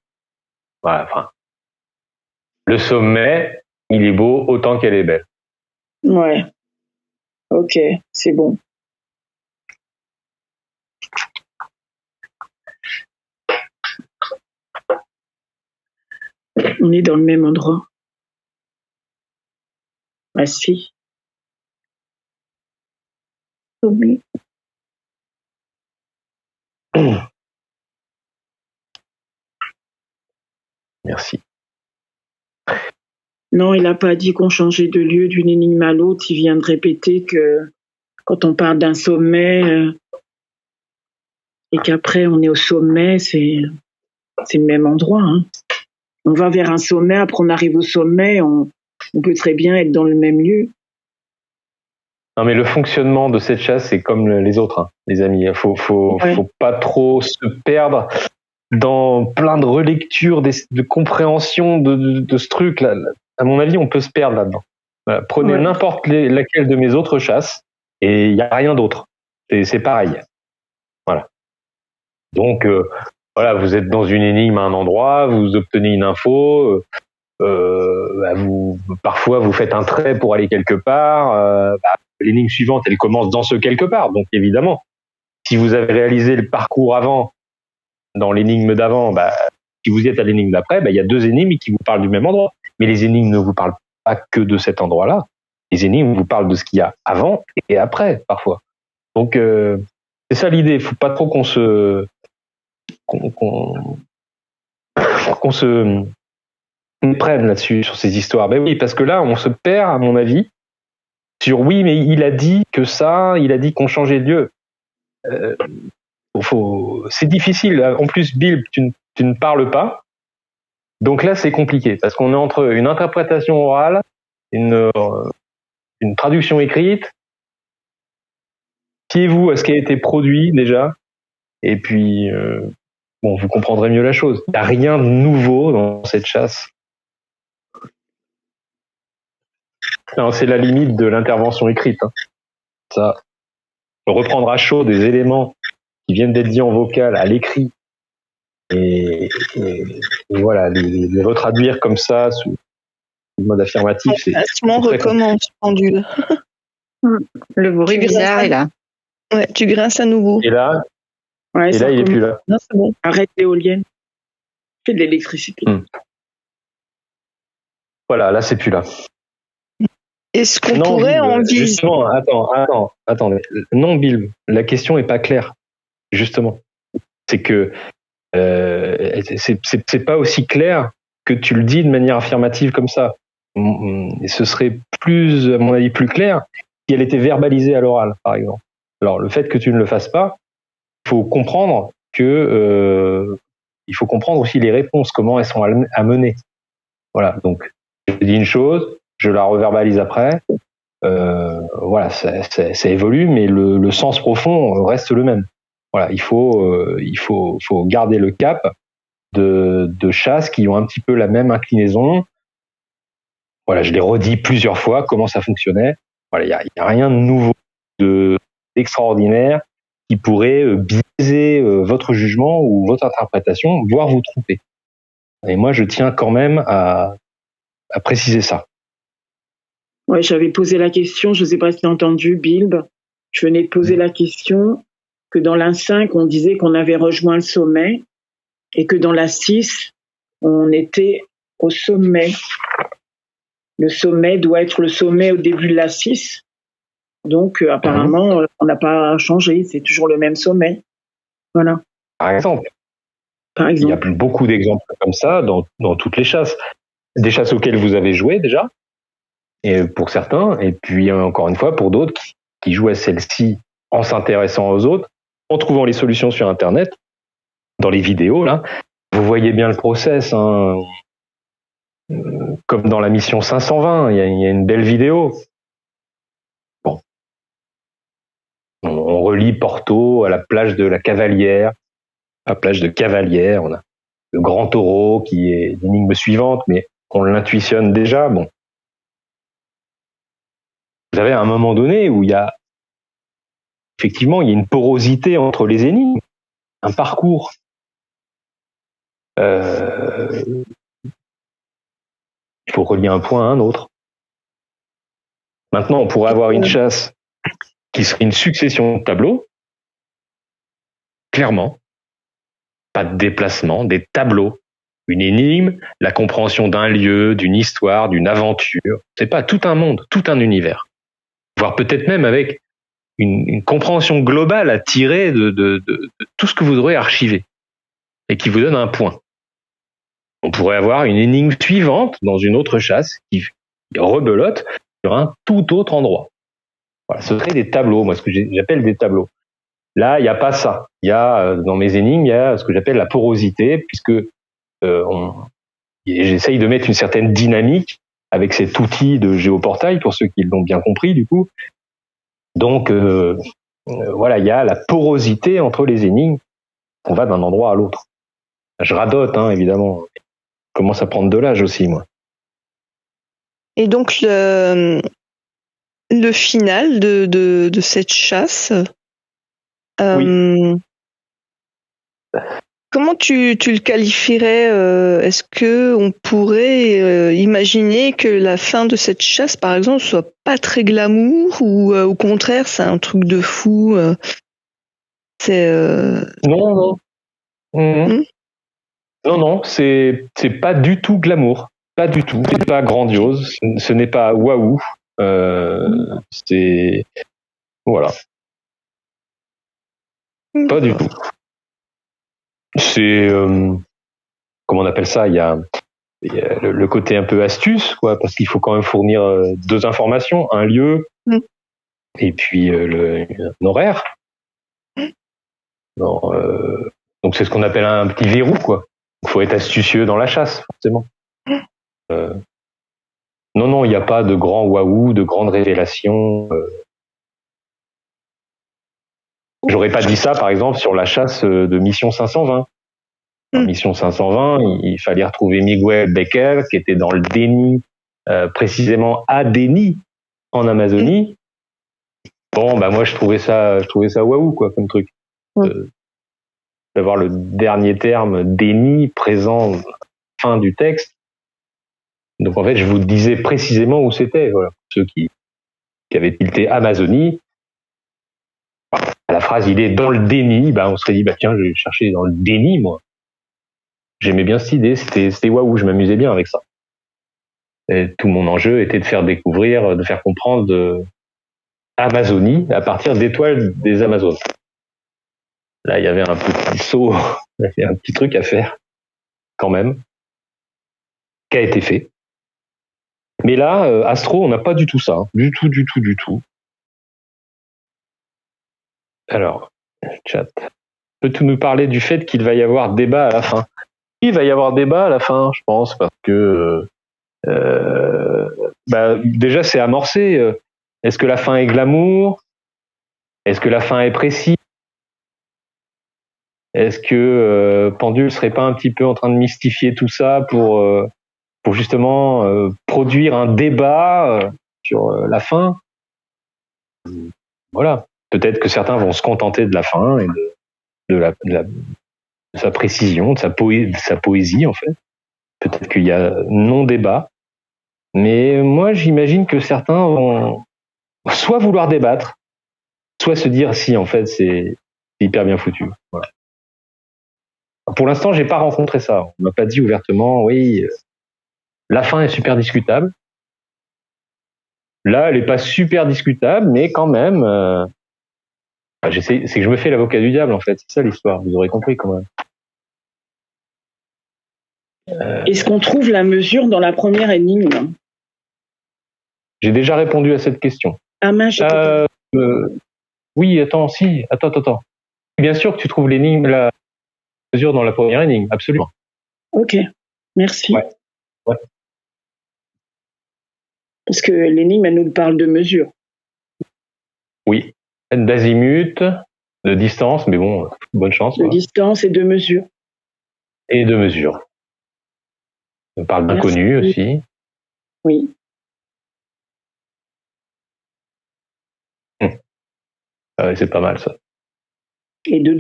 Speaker 1: voilà. Enfin, le sommet, il est beau autant qu'elle est belle.
Speaker 4: Ouais. Ok, c'est bon. On est dans le même endroit. Ah si.
Speaker 2: Sommet.
Speaker 1: Merci.
Speaker 4: Non, il n'a pas dit qu'on changeait de lieu d'une énigme à l'autre. Il vient de répéter que quand on parle d'un sommet et qu'après on est au sommet, c'est le même endroit. Hein. On va vers un sommet, après on arrive au sommet, on peut très bien être dans le même lieu.
Speaker 1: Non, mais le fonctionnement de cette chasse, c'est comme les autres, hein, les amis. Faut pas trop se perdre. dans plein de relectures, de compréhension de ce truc là. À mon avis, on peut se perdre là-dedans. Voilà, prenez n'importe laquelle de mes autres chasses et il n'y a rien d'autre. C'est pareil. Voilà. Donc voilà, vous êtes dans une énigme à un endroit, vous obtenez une info, parfois vous faites un trait pour aller quelque part. L'énigme suivante, elle commence dans ce quelque part. Donc évidemment, si vous avez réalisé le parcours avant, dans l'énigme d'avant, si vous êtes à l'énigme d'après, il y a 2 énigmes qui vous parlent du même endroit. Mais les énigmes ne vous parlent pas que de cet endroit-là. Les énigmes vous parlent de ce qu'il y a avant et après, parfois. Donc c'est ça l'idée. Il faut pas trop qu'on se prenne là-dessus, sur ces histoires. Ben oui, parce que là, on se perd, à mon avis, sur oui, mais il a dit que ça, il a dit qu'on changeait de lieu. C'est difficile. En plus, Bill, tu ne parles pas. Donc là, c'est compliqué, parce qu'on est entre une interprétation orale, une traduction écrite. Fiez-vous à ce qui a été produit déjà, et puis vous comprendrez mieux la chose. Il n'y a rien de nouveau dans cette chasse. Non, c'est la limite de l'intervention écrite. Ça, reprendre à chaud des éléments qui viennent d'être dits en vocal à l'écrit et voilà, les retraduire comme ça sous le mode affirmatif, c'est
Speaker 3: recommence pendule.
Speaker 2: Le bruit bizarre est là.
Speaker 3: Ouais, tu grinces à nouveau.
Speaker 1: Et là, il est plus là.
Speaker 3: Non, c'est bon.
Speaker 4: Arrête l'éolienne. Fais de l'électricité.
Speaker 1: Voilà, là c'est plus là.
Speaker 3: Est-ce qu'on pourrait en viser?
Speaker 1: Justement, attendez. Non, Bill, la question est pas claire. Justement, c'est que c'est pas aussi clair que tu le dis de manière affirmative comme ça. Et ce serait plus, à mon avis, plus clair si elle était verbalisée à l'oral, par exemple. Alors, le fait que tu ne le fasses pas, il faut comprendre il faut comprendre aussi les réponses, comment elles sont à mener. Voilà. Donc, je dis une chose, je la reverbalise après. Voilà, ça évolue, mais le sens profond reste le même. Voilà, il faut garder le cap de chasses qui ont un petit peu la même inclinaison. Voilà, je l'ai redit plusieurs fois comment ça fonctionnait. Voilà, il y a rien de nouveau, d'extraordinaire qui pourrait biaiser votre jugement ou votre interprétation, voire vous tromper. Et moi, je tiens quand même à préciser ça.
Speaker 4: Ouais, j'avais posé la question, je ne sais pas si tu as entendu, Bilb. Je venais de poser la question que dans la 5, on disait qu'on avait rejoint le sommet et que dans la 6, on était au sommet. Le sommet doit être le sommet au début de la 6. Donc, apparemment, on n'a pas changé. C'est toujours le même sommet. Voilà.
Speaker 1: Par exemple. Il y a beaucoup d'exemples comme ça dans toutes les chasses. Des chasses auxquelles vous avez joué déjà, et pour certains, et puis encore une fois pour d'autres qui jouent à celle-ci en s'intéressant aux autres, en trouvant les solutions sur Internet, dans les vidéos, là. Vous voyez bien le process, hein. Comme dans la mission 520, il y a une belle vidéo. Bon. On relie Porto à la plage de la Cavalière, à la plage de Cavalière, on a le Grand Taureau qui est l'énigme suivante, mais on l'intuitionne déjà. Bon. Vous avez un moment donné où il y a une porosité entre les énigmes, un parcours. Il faut relier un point à un autre. Maintenant, on pourrait avoir une chasse qui serait une succession de tableaux, clairement, pas de déplacement, des tableaux, une énigme, la compréhension d'un lieu, d'une histoire, d'une aventure. C'est pas tout un monde, tout un univers. Voire peut-être même avec une compréhension globale à tirer de tout ce que vous aurez archivé et qui vous donne un point. On pourrait avoir une énigme suivante dans une autre chasse qui rebelote sur un tout autre endroit. Voilà, ce serait des tableaux, moi, ce que j'appelle des tableaux. Là, il n'y a pas ça. Il y a, dans mes énigmes, il y a ce que j'appelle la porosité, puisque j'essaye de mettre une certaine dynamique avec cet outil de géoportail, pour ceux qui l'ont bien compris, du coup. Donc, voilà, il y a la porosité entre les énigmes. On va d'un endroit à l'autre. Je radote, hein, évidemment. Je commence à prendre de l'âge aussi, moi.
Speaker 3: Et donc le final de cette chasse,
Speaker 1: Oui.
Speaker 3: comment tu le qualifierais? Est-ce que on pourrait imaginer que la fin de cette chasse, par exemple, soit pas très glamour ou au contraire, c'est un truc de fou? C'est
Speaker 1: Non. Non, c'est pas du tout glamour, pas du tout. C'est pas grandiose, ce n'est pas waouh. C'est voilà, pas du tout. C'est comment on appelle ça? Il y a le côté un peu astuce, quoi, parce qu'il faut quand même fournir deux informations, un lieu et puis un horaire. Non, donc c'est ce qu'on appelle un petit verrou, quoi. Il faut être astucieux dans la chasse, forcément. Non, il n'y a pas de grand waouh, de grandes révélations. J'aurais pas dit ça, par exemple, sur la chasse de Mission 520. En Mission 520, il fallait retrouver Miguel Becker, qui était dans le déni, précisément à Déni, en Amazonie. Bon, bah moi, je trouvais ça waouh, quoi, comme truc. D'avoir le dernier terme déni présent fin du texte. Donc en fait, je vous disais précisément où c'était. Voilà, ceux qui avaient tilté Amazonie. À la phrase, il est dans le déni. Bah, on serait dit, bah tiens, je vais chercher dans le déni, moi. J'aimais bien cette idée. C'était waouh, je m'amusais bien avec ça. Et tout mon enjeu était de faire découvrir, de faire comprendre Amazonie à partir d'étoiles des Amazones. Là, il y avait un petit saut, il y avait un petit truc à faire, quand même, qui a été fait. Mais là, Astro, on n'a pas du tout ça. Hein. Du tout. Alors, chat. Peux-tu nous parler du fait qu'il va y avoir débat à la fin? Il va y avoir débat à la fin, je pense, parce que déjà, c'est amorcé. Est-ce que la fin est glamour? Est-ce que la fin est précise? Est-ce que Pendule serait pas un petit peu en train de mystifier tout ça pour justement produire un débat sur la fin? Voilà. Peut-être que certains vont se contenter de la fin et de sa précision, de sa poésie, en fait. Peut-être qu'il y a non-débat. Mais moi, j'imagine que certains vont soit vouloir débattre, soit se dire si, en fait, c'est hyper bien foutu. Voilà. Pour l'instant, j'ai pas rencontré ça. On m'a pas dit ouvertement, oui, la fin est super discutable. Là, elle est pas super discutable, mais quand même, c'est que je me fais l'avocat du diable, en fait. C'est ça l'histoire. Vous aurez compris, quand même.
Speaker 4: Est-ce qu'on trouve la mesure dans la première énigme?
Speaker 1: J'ai déjà répondu à cette question.
Speaker 4: Ah mince,
Speaker 1: oui, attends. Bien sûr que tu trouves l'énigme, la mesure dans la première énigme, absolument.
Speaker 4: Ok, merci.
Speaker 1: Ouais.
Speaker 4: Parce que l'énigme, elle nous parle de mesure.
Speaker 1: Oui, d'azimut, de distance, mais bon, bonne chance.
Speaker 4: De distance et de mesure.
Speaker 1: Et de mesure. On parle d'inconnu aussi.
Speaker 4: Oui.
Speaker 1: Ah ouais, c'est pas mal ça.
Speaker 4: Et de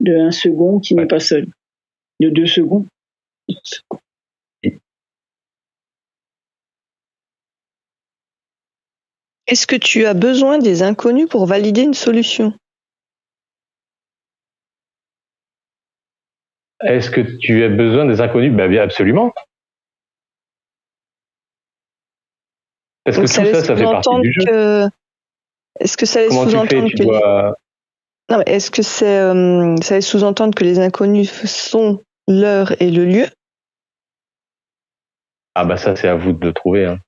Speaker 4: 1 second qui n'est pas seul. De 2 secondes.
Speaker 3: Est-ce que tu as besoin des inconnus pour valider une solution?
Speaker 1: Est-ce que tu as besoin des inconnus? Bien absolument. Parce que tout ça fait partie du jeu.
Speaker 3: Est-ce que ça laisse sous-entendre que non, mais est-ce que ça laisse sous-entendre que les inconnus sont l'heure et le lieu?
Speaker 1: Ah bah ça, c'est à vous de le trouver. Hein.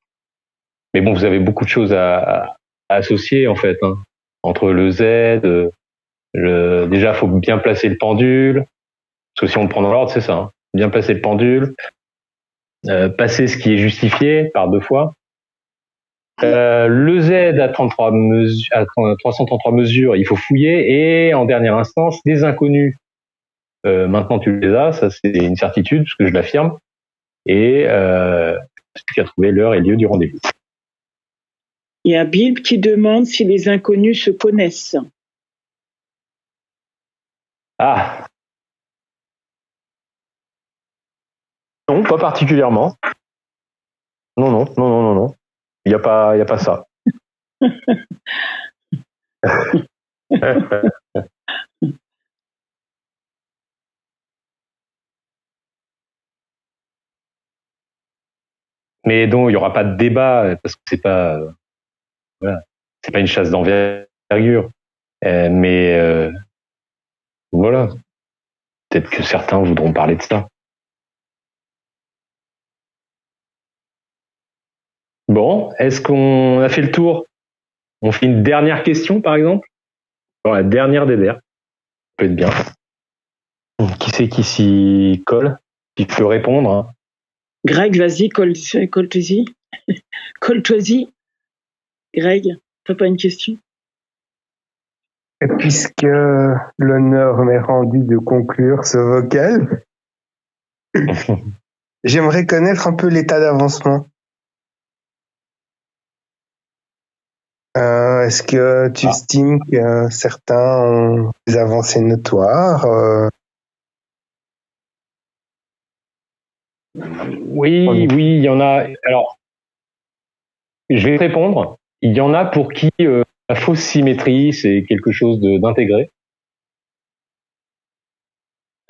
Speaker 1: Mais bon, vous avez beaucoup de choses à associer en fait. Hein. Entre le Z, déjà, il faut bien placer le pendule. Parce que si on le prend dans l'ordre, c'est ça. Hein. Bien placer le pendule. Passer ce qui est justifié par 2 fois. Le Z à 333 mesures, il faut fouiller. Et en dernière instance, les inconnus maintenant tu les as, ça c'est une certitude, parce que je l'affirme. Et tu as trouvé l'heure et lieu du rendez-vous.
Speaker 4: Il y a Bill qui demande si les inconnus se connaissent.
Speaker 1: Ah. Non, pas particulièrement. Non. Il n'y a pas ça. Mais donc, il n'y aura pas de débat, parce que c'est pas une chasse d'envergure. Mais voilà. Peut-être que certains voudront parler de ça. Bon, est-ce qu'on a fait le tour? On fait une dernière question, par exemple? Dans la dernière DDR. Ça peut être bien. Qui c'est qui s'y colle? Qui peut répondre, hein?
Speaker 4: Greg, vas-y, colle-toi-y. Colle-toi-y. Greg, t'as pas une question?
Speaker 5: Et puisque l'honneur m'est rendu de conclure ce vocal, j'aimerais connaître un peu l'état d'avancement. Est-ce que tu estimes que certains ont des avancées notoires?
Speaker 1: Oui, il y en a. Alors, je vais répondre. Il y en a pour qui la fausse symétrie, c'est quelque chose d'intégré.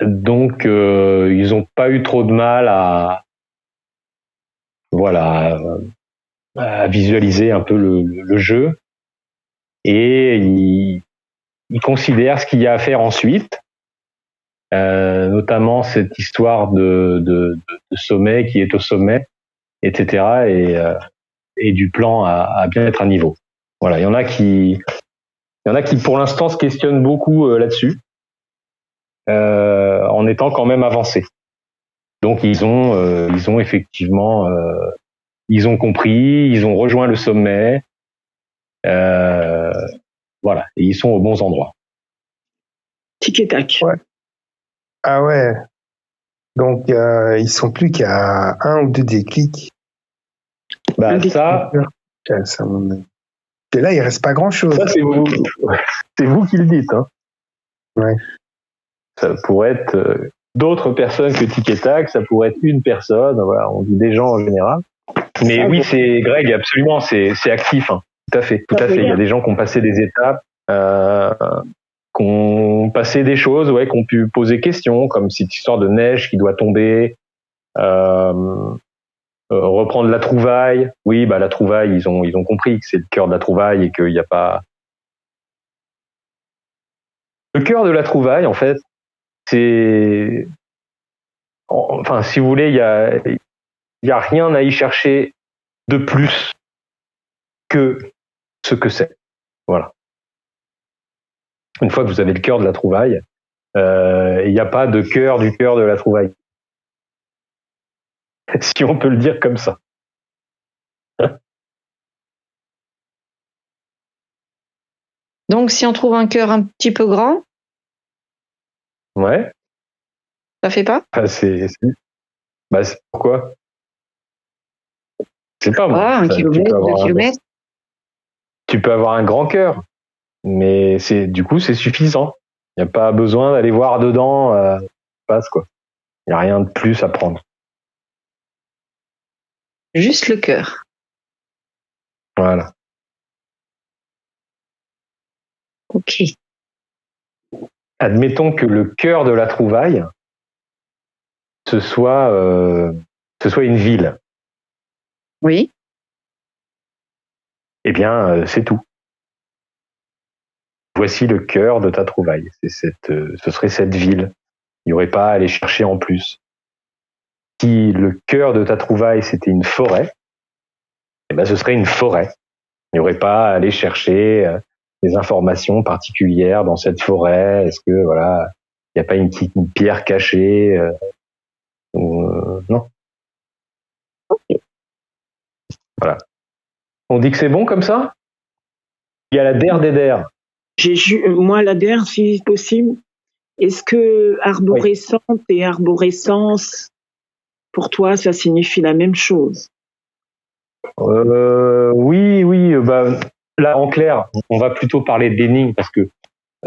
Speaker 1: Donc, ils n'ont pas eu trop de mal à visualiser un peu le jeu. Et ils considèrent ce qu'il y a à faire ensuite, notamment cette histoire de sommet qui est au sommet, etc. Et du plan à bien être à niveau. Voilà, il y en a qui pour l'instant se questionnent beaucoup là-dessus, en étant quand même avancés. Donc ils ont effectivement, ils ont compris, ils ont rejoint le sommet, voilà, et ils sont aux bons endroits.
Speaker 4: Tic et tac.
Speaker 5: Ouais. Ah ouais. Donc ils sont plus qu'à 1 ou 2 déclics.
Speaker 1: Bah ça.
Speaker 5: Et là, il reste pas grand-chose.
Speaker 1: Ça, c'est vous qui le dites. Hein.
Speaker 5: Ouais.
Speaker 1: Ça pourrait être d'autres personnes que Tic et Tac, ça pourrait être une personne, voilà, on dit des gens en général. Mais oui, c'est Greg, absolument, c'est actif, hein. Tout à fait. Il y a des gens qui ont passé des étapes, qui ont passé des choses, ouais, qui ont pu poser questions, comme cette histoire de neige qui doit tomber, reprendre la trouvaille. Oui, bah la trouvaille, ils ont compris que c'est le cœur de la trouvaille et qu'il n'y a pas. Le cœur de la trouvaille, en fait, c'est, enfin, si vous voulez, il y a rien à y chercher de plus que ce que c'est. Voilà. Une fois que vous avez le cœur de la trouvaille, il n'y a pas de cœur du cœur de la trouvaille. Si on peut le dire comme ça.
Speaker 2: Donc, si on trouve un cœur un petit peu grand,
Speaker 1: ouais,
Speaker 2: ça fait pas?
Speaker 1: c'est pourquoi? C'est pas moi.
Speaker 2: 1 kilomètre, 2 kilomètres.
Speaker 1: Tu peux avoir un grand cœur, mais c'est suffisant. Il n'y a pas besoin d'aller voir dedans, passe quoi. Il n'y a rien de plus à prendre.
Speaker 2: Juste le cœur.
Speaker 1: Voilà.
Speaker 2: Ok.
Speaker 1: Admettons que le cœur de la trouvaille, ce soit une ville.
Speaker 2: Oui.
Speaker 1: Eh bien, c'est tout. Voici le cœur de ta trouvaille. Ce serait cette ville. Il n'y aurait pas à aller chercher en plus. Si le cœur de ta trouvaille, c'était une forêt, eh ben, ce serait une forêt. Il n'y aurait pas à aller chercher des informations particulières dans cette forêt. Est-ce que, voilà, il n'y a pas une petite pierre cachée non.
Speaker 2: Okay.
Speaker 1: Voilà. On dit que c'est bon comme ça? Il y a la DER des DER.
Speaker 4: Moi, la DER, si possible, Est-ce que arborescente et arborescence, pour toi, ça signifie la même chose?
Speaker 1: Oui. Là, en clair, on va plutôt parler d'énigmes parce que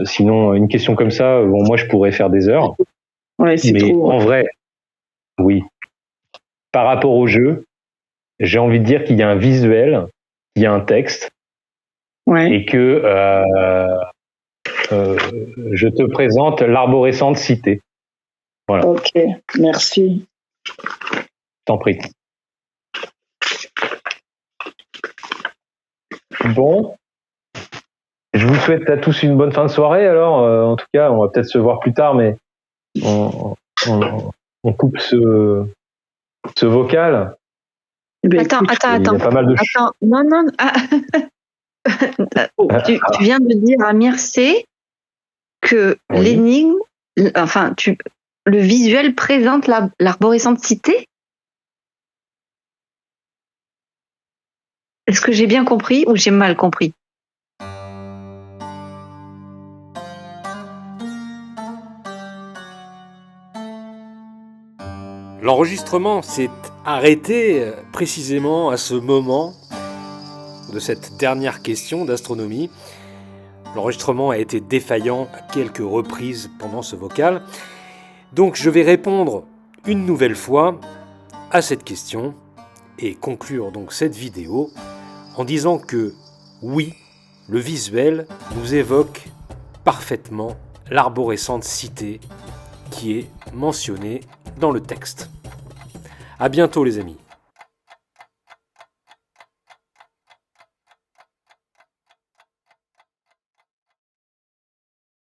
Speaker 1: sinon, une question comme ça, moi, je pourrais faire des heures.
Speaker 4: Ouais, c'est
Speaker 1: mais
Speaker 4: trop.
Speaker 1: En vrai, oui. Par rapport au jeu, j'ai envie de dire qu'il y a un visuel, qu'il y a un texte, et que je te présente l'arborescente cité. Voilà.
Speaker 4: Ok, merci.
Speaker 1: T'en prie. Bon, je vous souhaite à tous une bonne fin de soirée. Alors, en tout cas, on va peut-être se voir plus tard, mais on coupe ce vocal.
Speaker 2: Attends.
Speaker 1: Il y a pas mal de
Speaker 2: Non. Tu viens de dire à Mircea que l'énigme, le visuel présente l'arborescente cité. Est-ce que j'ai bien compris ou j'ai mal compris?
Speaker 6: L'enregistrement s'est arrêté précisément à ce moment de cette dernière question d'astronomie. L'enregistrement a été défaillant à quelques reprises pendant ce vocal. Donc je vais répondre une nouvelle fois à cette question et conclure donc cette vidéo en disant que oui, le visuel nous évoque parfaitement l'arborescente cité qui est mentionnée dans le texte. À bientôt les amis.